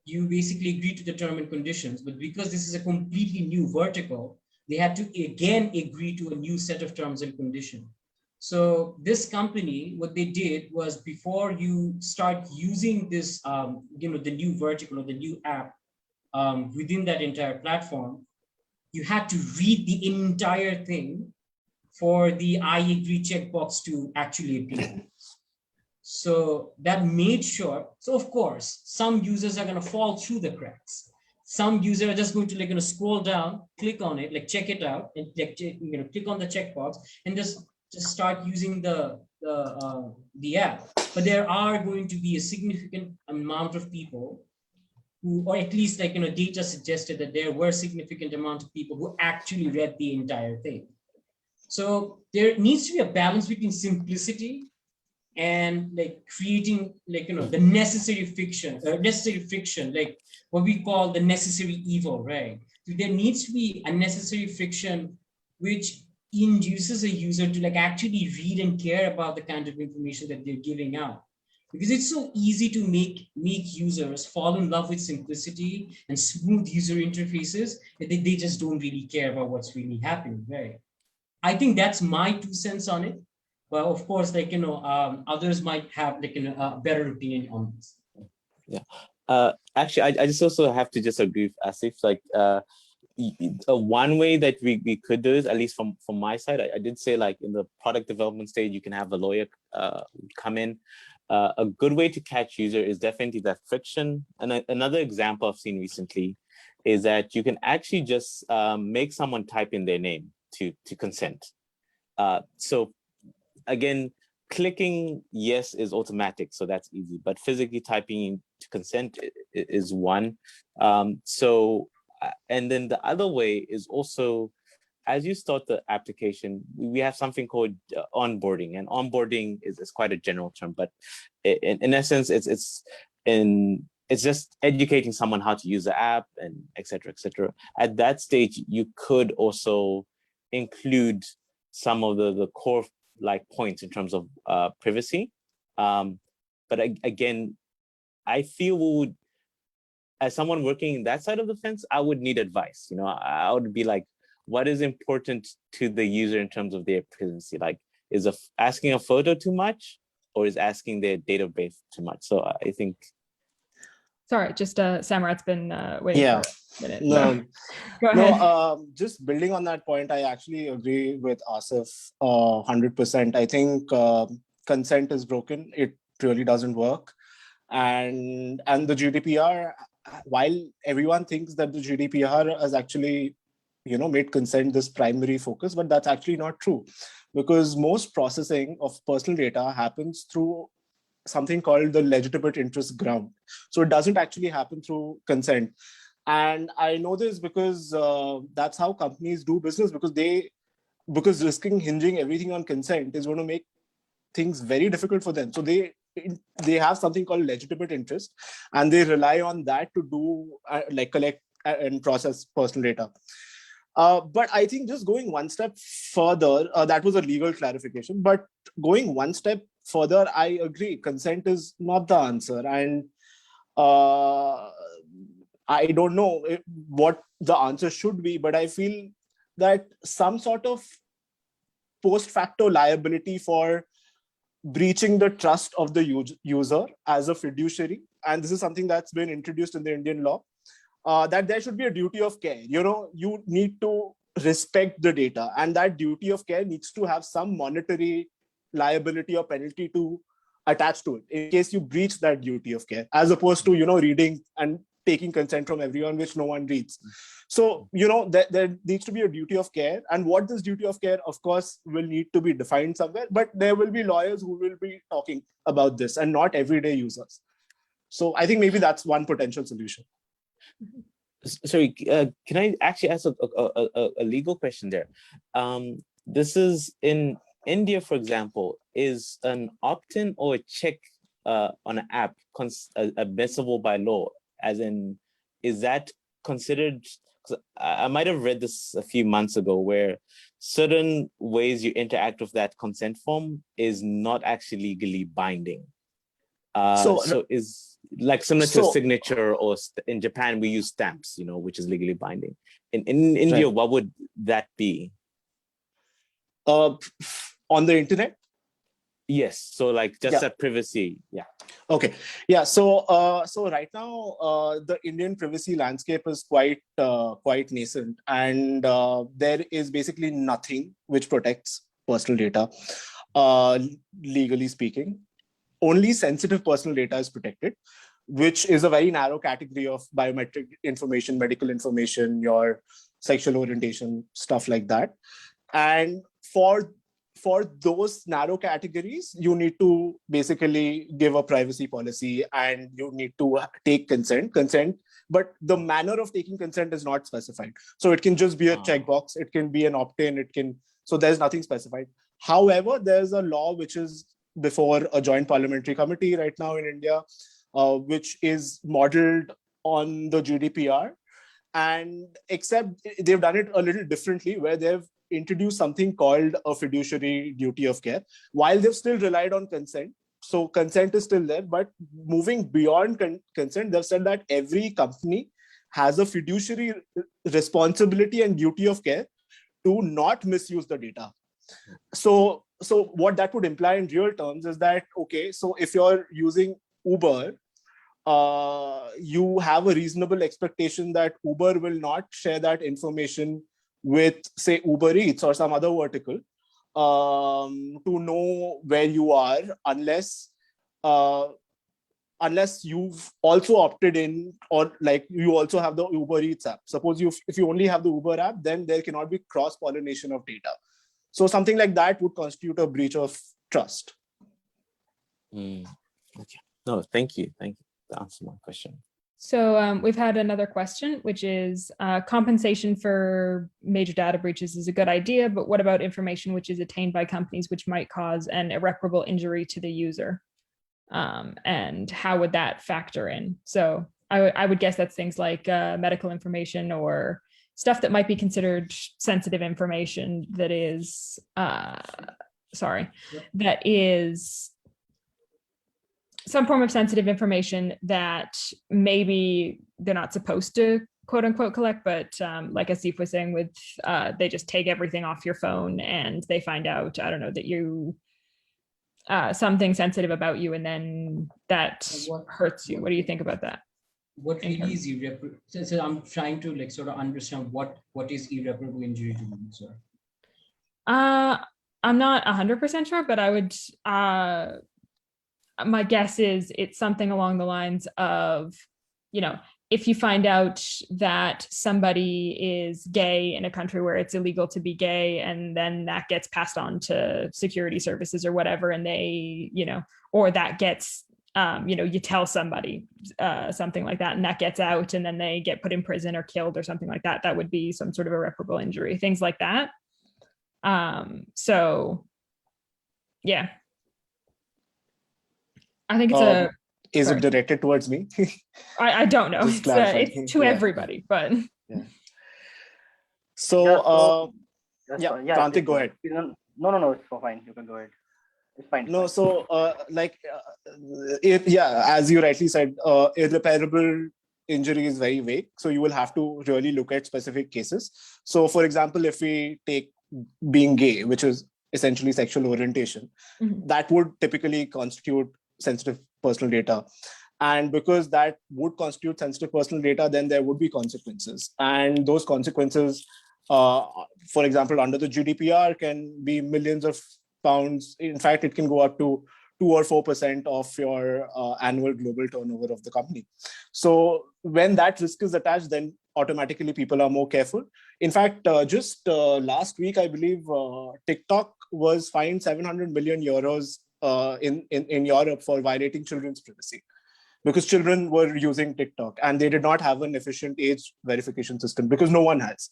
D: you basically agree to the term and conditions, but because this is a completely new vertical, they had to again agree to a new set of terms and conditions. So this company, what they did was before you start using this, the new vertical or the new app within that entire platform, you had to read the entire thing for the I agree checkbox to actually appear. So that made sure, so of course, some users are going to fall through the cracks. Some users are just going to scroll down, click on it, check it out, and click on the checkbox and just start using the app. But there are going to be a significant amount of people who, or at least data suggested that there were significant amount of people who actually read the entire thing. So there needs to be a balance between simplicity and creating the necessary friction, like what we call the necessary evil, right? So there needs to be a necessary friction which induces a user to actually read and care about the kind of information that they're giving out. Because it's so easy to make users fall in love with simplicity and smooth user interfaces that they just don't really care about what's really happening, right? I think that's my 2 cents on it. But of course, others might have a better opinion on this.
B: Yeah. Actually, I just also have to just agree with Asif. One way that we could do is, at least from my side, I did say in the product development stage, you can have a lawyer come in. A good way to catch user is definitely that friction. And another example I've seen recently is that you can actually just make someone type in their name to consent. So again, clicking yes is automatic, so that's easy, but physically typing to consent is one. And then the other way is also, as you start the application, we have something called onboarding, and onboarding is quite a general term, but in essence, it's just educating someone how to use the app and et cetera, et cetera. At that stage, you could also include some of the core points in terms of privacy. But again, I feel we would, as someone working in that side of the fence, I would need advice. I would be what is important to the user in terms of their privacy? Is asking a photo too much, or is asking their date of birth too much? So I think.
A: Sorry, just Samrat's been waiting for a minute.
E: No,
A: Go ahead.
E: Just building on that point, I actually agree with Asif 100%. I think consent is broken. It really doesn't work. And the GDPR, while everyone thinks that the GDPR has actually made consent this primary focus, but that's actually not true, because most processing of personal data happens through something called the legitimate interest ground. So it doesn't actually happen through consent. And I know this because that's how companies do business, because risking hinging everything on consent is going to make things very difficult for them. So they have something called legitimate interest, and they rely on that to do collect and process personal data. But I think just going one step further, that was a legal clarification, but going one step further, I agree, consent is not the answer. And I don't know what the answer should be, but I feel that some sort of post facto liability for breaching the trust of the user as a fiduciary, and this is something that's been introduced in the Indian law, that there should be a duty of care. You need to respect the data, and that duty of care needs to have some monetary liability or penalty to attached to it in case you breach that duty of care, as opposed to, reading and taking consent from everyone, which no one reads. So, there needs to be a duty of care. And what this duty of care, of course, will need to be defined somewhere, but there will be lawyers who will be talking about this and not everyday users. So I think maybe that's one potential solution.
B: Sorry, can I actually ask a legal question there? This is in India, for example, is an opt-in or a check on an app admissible by law? As in, is that considered? 'Cause I might have read this a few months ago, where certain ways you interact with that consent form is not actually legally binding. So is like similar to
E: So-
B: signature, or in Japan we use stamps, which is legally binding. In India,
E: Right.
B: what would that be?
E: On the internet?
B: Yes, so like just
E: Yeah.
B: that privacy. Yeah.
E: Okay. Yeah. So right now, the Indian privacy landscape is quite nascent, and there is basically nothing which protects personal data, legally speaking. Only sensitive personal data is protected, which is a very narrow category of biometric information, medical information, your sexual orientation, stuff like that. And for those narrow categories, you need to basically give a privacy policy, and you need to take consent, but the manner of taking consent is not specified. So it can just be a checkbox, it can be an opt-in, so there's nothing specified. However, there's a law which is before a joint parliamentary committee right now in India, which is modeled on the GDPR, and except they've done it a little differently, where they've introduced something called a fiduciary duty of care, while they've still relied on consent. So consent is still there, but moving beyond consent, they've said that every company has a fiduciary responsibility and duty of care to not misuse the data. So what that would imply in real terms is that, okay, so if you're using Uber, you have a reasonable expectation that Uber will not share that information with, say, Uber Eats or some other vertical, to know where you are, unless you've also opted in, or like you also have the Uber Eats app. Suppose if you only have the Uber app, then there cannot be cross-pollination of data. So something like that would constitute a breach of trust.
B: Okay. No, thank you to answer my question.
A: So we've had another question, which is compensation for major data breaches is a good idea, but what about information which is attained by companies which might cause an irreparable injury to the user? And how would that factor in? So I would guess that's things like medical information or stuff that might be considered sensitive information that is, that is some form of sensitive information that maybe they're not supposed to quote unquote collect, but like Asif was saying, with they just take everything off your phone and they find out, I don't know, that you something sensitive about you, and then that hurts you. What do you think about that?
D: What really is irreparable? So I'm trying to sort of understand what is irreparable injury to the user.
A: I'm not 100% sure, but I would my guess is it's something along the lines of, if you find out that somebody is gay in a country where it's illegal to be gay, and then that gets passed on to security services or whatever, and they, or that gets, you tell somebody something like that, and that gets out, and then they get put in prison or killed or something like that, that would be some sort of irreparable injury, things like that. So, yeah. I think it's
E: Is
A: sorry.
E: it directed towards me?
A: I don't know.
E: Just
A: It's to
E: yeah.
A: everybody, but.
E: Yeah. So, Prantik, go ahead.
C: No, it's fine. You can go ahead. It's fine.
E: No, so as you rightly said, irreparable injury is very vague. So you will have to really look at specific cases. So for example, if we take being gay, which is essentially sexual orientation, that would typically constitute sensitive personal data. And because that would constitute sensitive personal data, then there would be consequences. And those consequences, for example, under the GDPR can be millions of pounds. In fact, it can go up to 2 or 4% of your annual global turnover of the company. So when that risk is attached, then automatically people are more careful. In fact, just last week, I believe TikTok was fined 700 million euros in Europe for violating children's privacy, because children were using TikTok and they did not have an efficient age verification system, because no one has.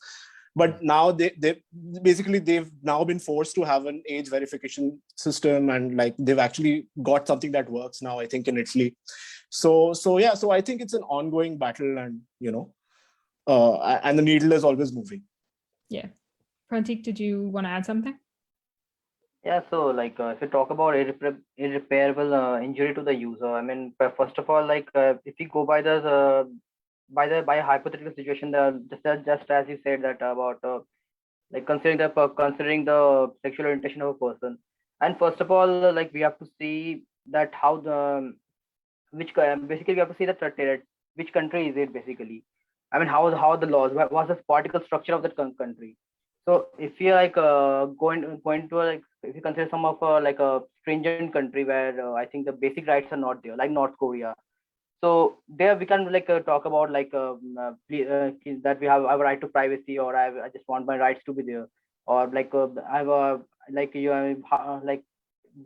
E: But now they've now been forced to have an age verification system, and like they've actually got something that works now, I think, in Italy. So I think it's an ongoing battle, and and the needle is always moving.
A: Yeah. Prantik, did you want to add something?
C: Yeah, so like if you talk about irreparable injury to the user, I mean, first of all, like if you go by by a hypothetical situation, just as you said that about like considering the sexual orientation of a person, and first of all, like we have to see that how the basically we have to see that which country is it basically. I mean, how the laws, what's the political structure of that country. So if you like going to like if you consider some of like a stringent country where I think the basic rights are not there, like North Korea. So there we can like talk about like that we have a right to privacy, or I just want my rights to be there, or like I have a like you like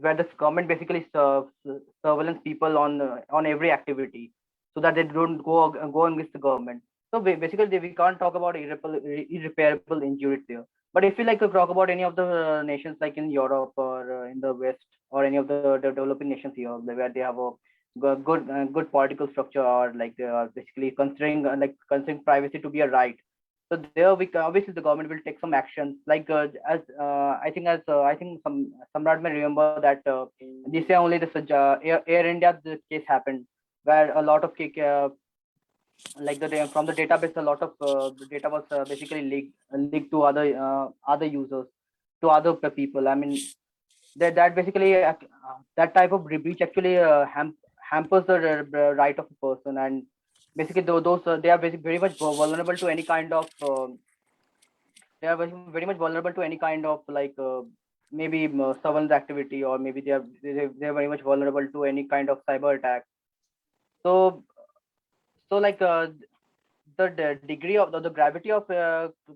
C: where the government basically surveillance people on every activity, so that they don't go against the government. So basically we can't talk about irreparable injuries there. But if you like to talk about any of the nations like in Europe or in the West, or any of the developing nations here where they have a good political structure, or like they are basically considering privacy to be a right. So there we obviously the government will take some actions, like as I think Samrat may remember that this year only this Air India the case happened, where a lot of like from the database, a lot of the data was basically leaked to other users, to other people. I mean, that basically that type of breach actually hampers the right of a person, and basically those they are basically very much vulnerable to any kind of they are very much vulnerable to any kind of like maybe surveillance activity, or maybe they're very much vulnerable to any kind of cyber attack. So like the degree of the gravity of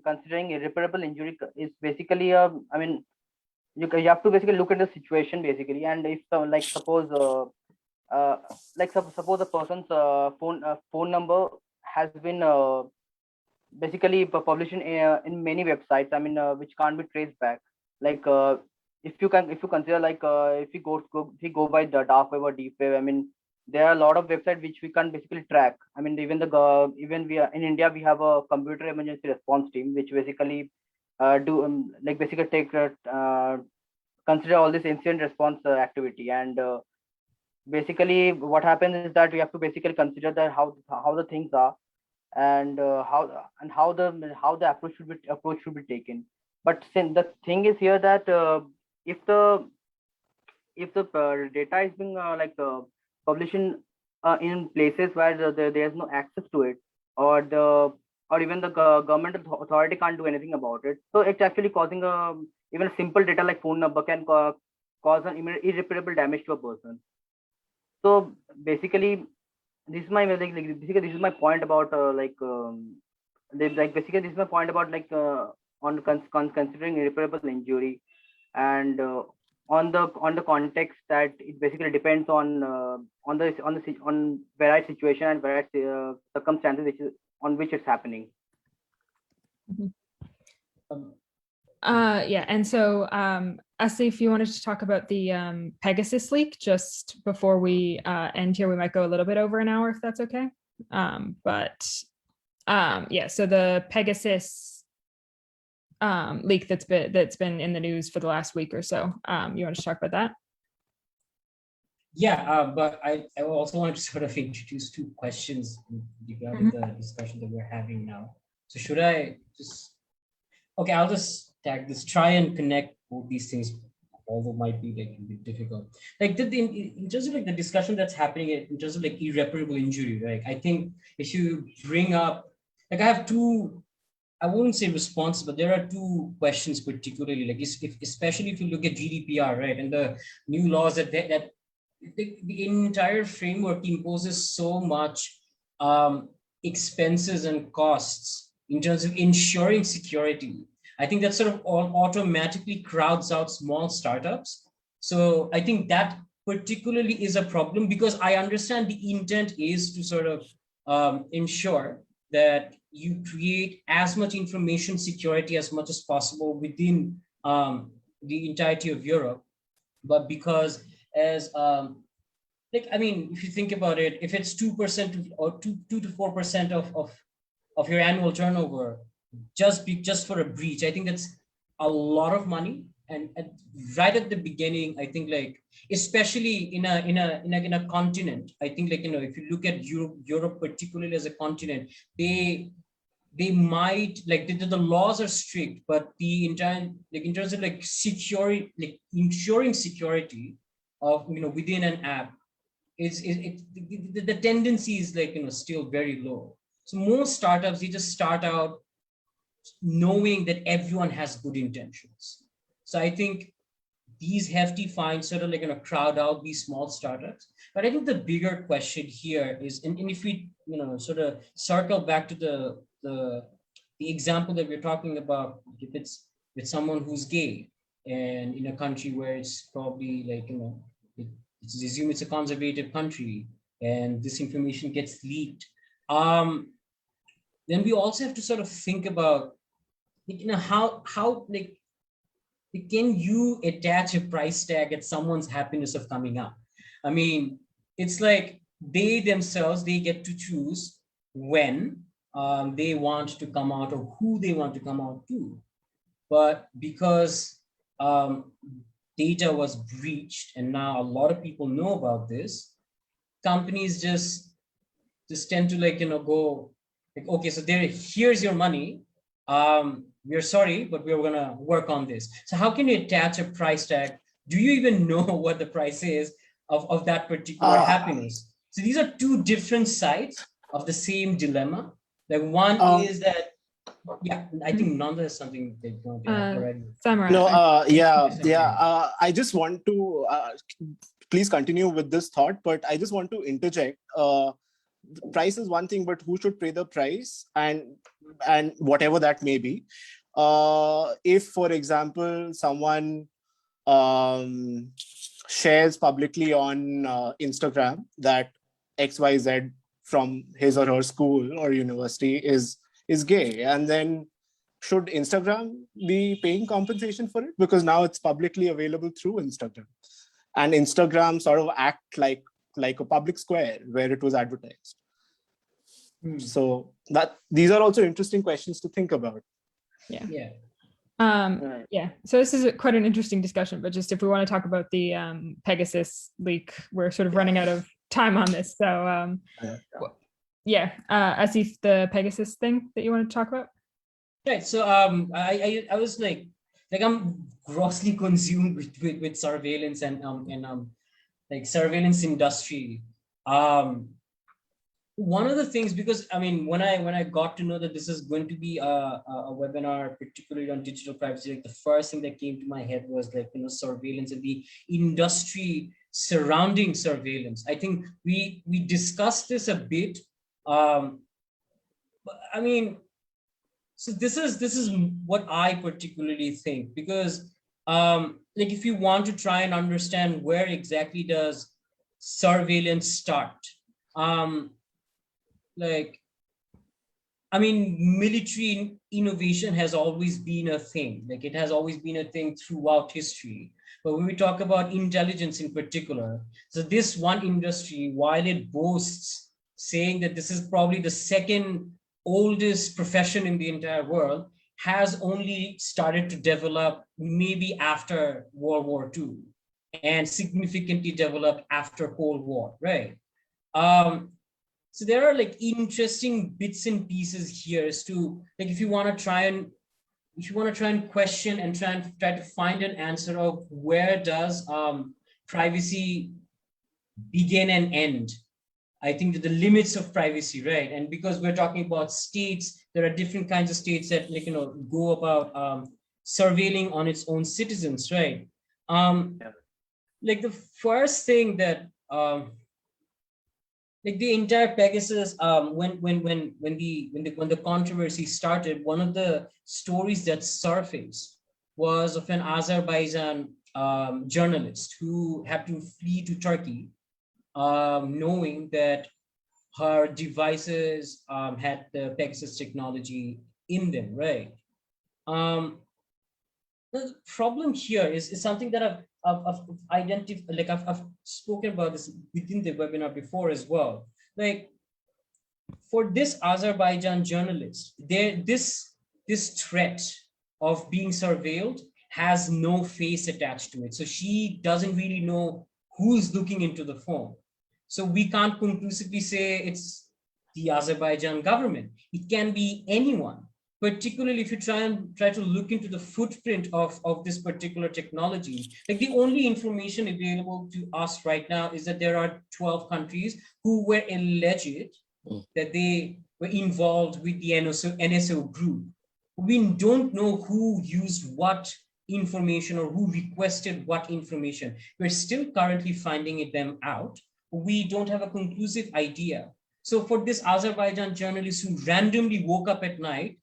C: considering irreparable injury is basically I mean, you have to basically look at the situation basically, and if like suppose suppose a person's phone number has been basically published in many websites, I mean, which can't be traced back. Like if you consider like if you go by the dark web or deep web, I mean, there are a lot of websites which we can't basically track. I mean, even we are in India, we have a computer emergency response team which basically do like basically take consider all this incident response activity, and basically what happens is that we have to basically consider that how the things are, and how the approach should be taken. But since the thing is here that if the data is being published in places where there's no access to it, or even the government authority can't do anything about it, so it's actually causing even a simple data like phone number can cause an irreparable damage to a person. So basically this is my basically this is my point about basically this is my point about on considering irreparable injury, and on the context that it basically depends on various situation and various circumstances on which it's happening.
A: Yeah, and so Asli, if you wanted to talk about the Pegasus leak just before we end here, we might go a little bit over an hour if that's okay. Yeah, so the Pegasus leak that's been in the news for the last week or so. You want to talk about that?
D: Yeah, but I also wanted to sort of introduce two questions regarding the discussion that we're having now. So should I just, okay, I'll just tag this, try and connect both these things, although might be like a bit difficult. Like in terms of like the discussion that's happening in terms of like irreparable injury, right? I think if you bring up, like I have two, I wouldn't say responses, but there are two questions particularly, like especially if you look at GDPR, right? And the new laws that the entire framework imposes so much expenses and costs in terms of ensuring security. I think that sort of automatically crowds out small startups. So I think that particularly is a problem, because I understand the intent is to sort of ensure that you create as much information security as much as possible within the entirety of Europe. But because as like, I mean, if you think about it, if it's 2% or 2 to 4% of your annual turnover, just for a breach, I think that's a lot of money. And right at the beginning, I think, like, especially in a continent, I think, like, if you look at Europe particularly as a continent, they might, like, the laws are strict, but the entire, like, in terms of like security, like ensuring security of within an app, the tendency is, like, still very low. So most startups, they just start out knowing that everyone has good intentions. So I think these hefty fines sort of like crowd out these small startups. But I think the bigger question here is, and if we sort of circle back to the example that we're talking about, if it's with someone who's gay and in a country where it's probably like let's assume it's a conservative country and this information gets leaked, then we also have to sort of think about how like can you attach a price tag at someone's happiness of coming out? I mean, it's like they themselves, they get to choose when they want to come out or who they want to come out to. But because data was breached and now a lot of people know about this, companies just tend to like, go like, okay, so here's your money. We're sorry, but we're gonna work on this. So how can you attach a price tag? Do you even know what the price is of that particular happiness? So these are two different sides of the same dilemma. Like one is that, yeah, I think Nanda has something they don't already.
A: Samurai.
E: No, I just want to please continue with this thought, but I just want to interject. Price is one thing, but who should pay the price and whatever that may be. If, for example, someone shares publicly on Instagram that XYZ from his or her school or university is gay, and then should Instagram be paying compensation for it? Because now it's publicly available through Instagram, and Instagram sort of act like a public square where it was advertised. So these are also interesting questions to think about.
A: Yeah. Yeah. So this is quite an interesting discussion, but just if we want to talk about the Pegasus leak, we're sort of running out of time on this. So Asif, the Pegasus thing that you want to talk about?
D: Right. So I was like I'm grossly consumed with surveillance and like surveillance industry. One of the things, because I mean, when I got to know that this is going to be a webinar, particularly on digital privacy, like the first thing that came to my head was like, surveillance and the industry surrounding surveillance. I think we discussed this a bit. But I mean, so this is what I particularly think, because like if you want to try and understand where exactly does surveillance start, like, I mean, military innovation has always been a thing. Like it has always been a thing throughout history. But when we talk about intelligence in particular, so this one industry, while it boasts saying that this is probably the second oldest profession in the entire world, has only started to develop maybe after World War II and significantly developed after Cold War, right? So there are like interesting bits and pieces here as to like if you want to try and question and try to find an answer of where does privacy begin and end. I think that the limits of privacy, right? And because we're talking about states, there are different kinds of states that like go about surveilling on its own citizens, right? Like the first thing that like the entire Pegasus, when the controversy started, one of the stories that surfaced was of an Azerbaijan journalist who had to flee to Turkey, knowing that her devices had the Pegasus technology in them, right? The problem here is something that I've identified, like I've spoken about this within the webinar before as well. Like for this Azerbaijan journalist, this threat of being surveilled has no face attached to it. So she doesn't really know who's looking into the phone. So we can't conclusively say it's the Azerbaijan government. It can be anyone, particularly if you try to look into the footprint of this particular technology. Like the only information available to us right now is that there are 12 countries who were alleged that they were involved with the NSO group. We don't know who used what information or who requested what information. We're still currently finding them out. We don't have a conclusive idea. So for this Azerbaijan journalist who randomly woke up at night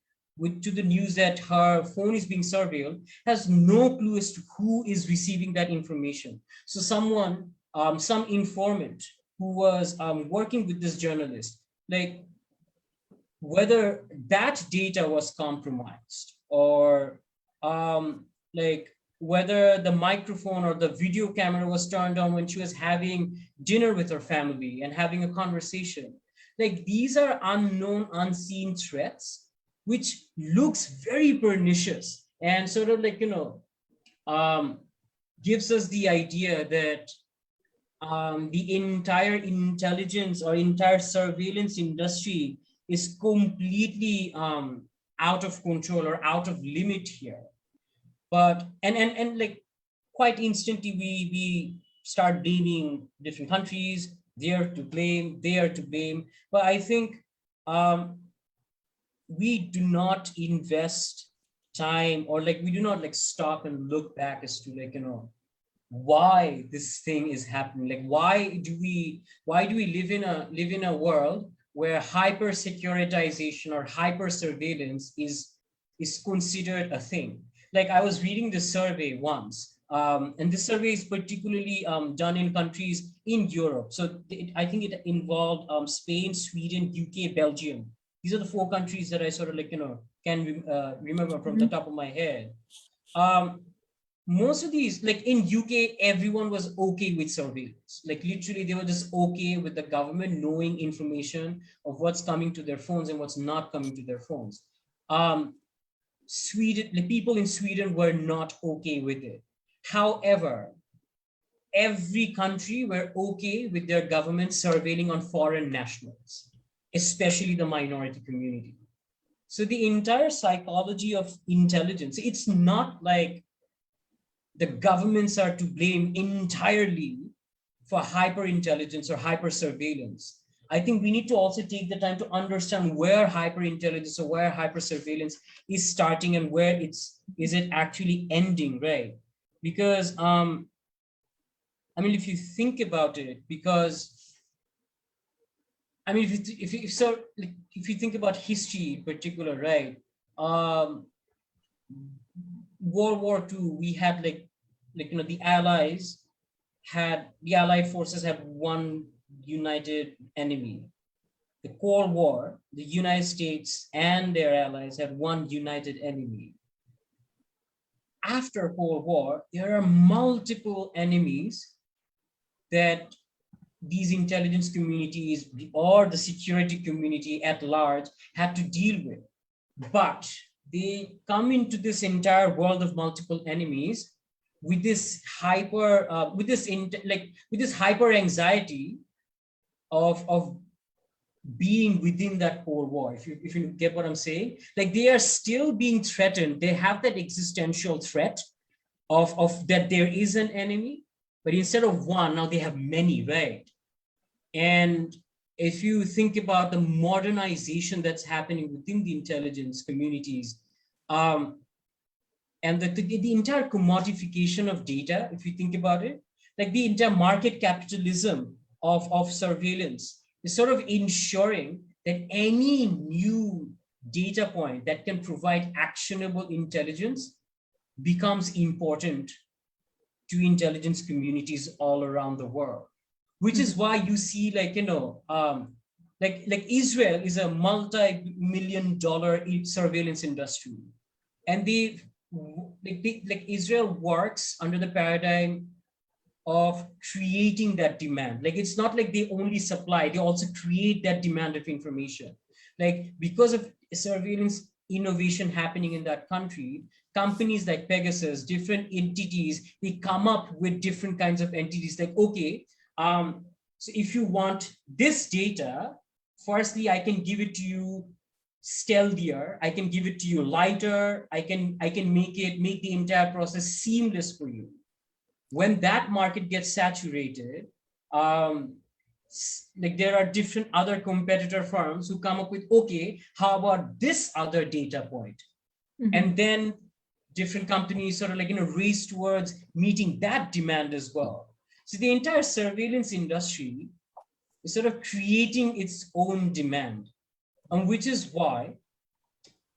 D: to the news that her phone is being surveilled, has no clue as to who is receiving that information. So someone, some informant who was working with this journalist, like whether that data was compromised or like whether the microphone or the video camera was turned on when she was having dinner with her family and having a conversation. Like these are unknown, unseen threats, which looks very pernicious and sort of like, gives us the idea that the entire intelligence or entire surveillance industry is completely out of control or out of limit here. But and like quite instantly we start blaming different countries. They're to blame, they are to blame. But I think we do not invest time, or like we do not like stop and look back as to like, why this thing is happening. Like why do we live in a world where hyper securitization or hyper surveillance is considered a thing? Like I was reading this survey once, and this survey is particularly done in countries in Europe. So I think it involved Spain, Sweden, UK, Belgium. These are the 4 countries that I sort of like, can remember from the top of my head. Most of these, like in UK, everyone was okay with surveillance. Like literally they were just okay with the government knowing information of what's coming to their phones and what's not coming to their phones. Sweden, the people in Sweden were not okay with it. However, every country were okay with their government surveilling on foreign nationals, especially the minority community. So the entire psychology of intelligence, it's not like the governments are to blame entirely for hyper intelligence or hyper surveillance. I think we need to also take the time to understand where hyper intelligence or where hyper surveillance is starting and where is it actually ending, right? Because I mean, if you think about it, because I mean, if you think about history in particular, right? World War II, we had the Allied forces had one united enemy. The Cold War, the United States and their allies had one united enemy. After Cold War, there are multiple enemies that these intelligence communities or the security community at large had to deal with. But they come into this entire world of multiple enemies with this hyper anxiety of being within that Cold War. If you get what I'm saying, like they are still being threatened. They have that existential threat of that there is an enemy, but instead of one, now they have many, right? And if you think about the modernization that's happening within the intelligence communities, and the entire commodification of data, if you think about it, like the entire market capitalism of surveillance is sort of ensuring that any new data point that can provide actionable intelligence becomes important to intelligence communities all around the world, which is why you see, like, like Israel is a multi-million-dollar surveillance industry, and like Israel works under the paradigm of creating that demand. Like, it's not like they only supply, they also create that demand of information. Like, because of surveillance innovation happening in that country, companies like Pegasus, different entities, they come up with different kinds of entities. Like, okay, so if you want this data, firstly, I can give it to you stealthier, I can give it to you lighter, I can make the entire process seamless for you. When that market gets saturated, like, there are different other competitor firms who come up with, okay, how about this other data point? And then different companies sort of, like, race towards meeting that demand as well. So the entire surveillance industry is sort of creating its own demand, and which is why,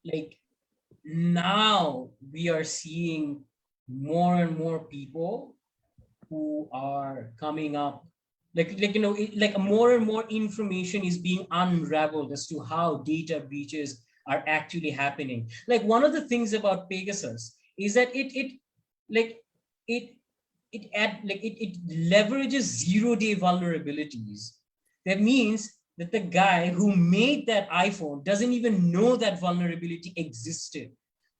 D: like, now we are seeing more and more people who are coming up, like more and more information is being unraveled as to how data breaches are actually happening. Like, one of the things about Pegasus is that it leverages zero-day vulnerabilities. That means that the guy who made that iPhone doesn't even know that vulnerability existed.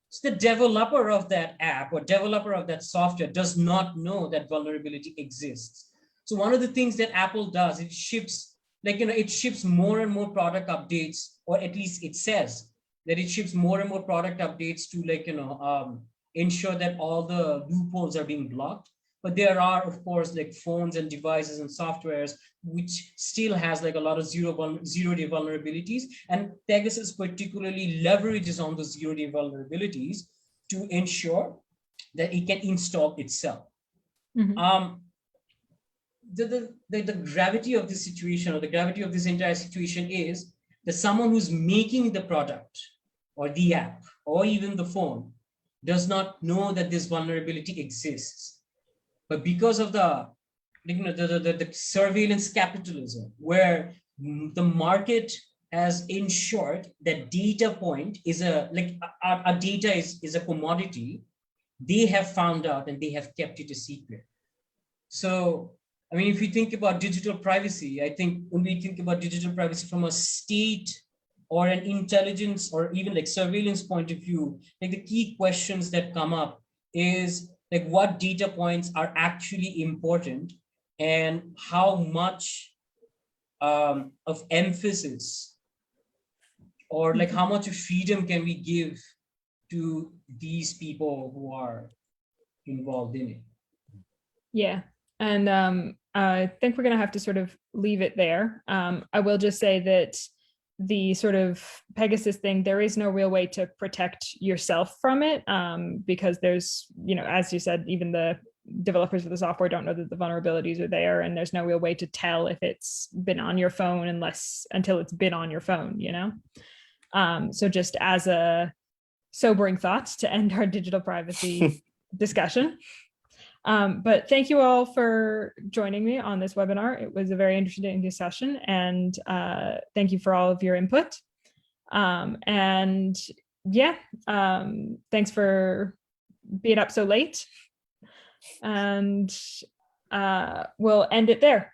D: So the developer of that app or developer of that software does not know that vulnerability exists. So one of the things that Apple does, it ships, like, it ships more and more product updates, or at least it says that it ships more and more product updates to, like, ensure that all the loopholes are being blocked. But there are, of course, like, phones and devices and softwares which still has, like, a lot of zero-day vulnerabilities, and Pegasus particularly leverages on those zero-day vulnerabilities to ensure that it can install itself. The gravity of this situation, or the gravity of this entire situation, is that someone who's making the product or the app or even the phone does not know that this vulnerability exists. But because of the surveillance capitalism, where the market has ensured that data point is a data is a commodity, they have found out and they have kept it a secret. So, I mean, if you think about digital privacy, I think when we think about digital privacy from a state or an intelligence or even, like, surveillance point of view, like, the key questions that come up is, like, what data points are actually important, and how much of emphasis, or, like, how much of freedom can we give to these people who are involved in it.
A: Yeah. And I think we're going to have to sort of leave it there. I will just say that the sort of Pegasus thing, there is no real way to protect yourself from it, because there's, as you said, even the developers of the software don't know that the vulnerabilities are there, and there's no real way to tell if it's been on your phone until it's been on your phone, So just as a sobering thought to end our digital privacy discussion. But thank you all for joining me on this webinar. It was a very interesting discussion, and thank you for all of your input. And yeah, thanks for being up so late. And we'll end it there.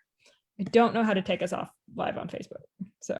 A: I don't know how to take us off live on Facebook, so.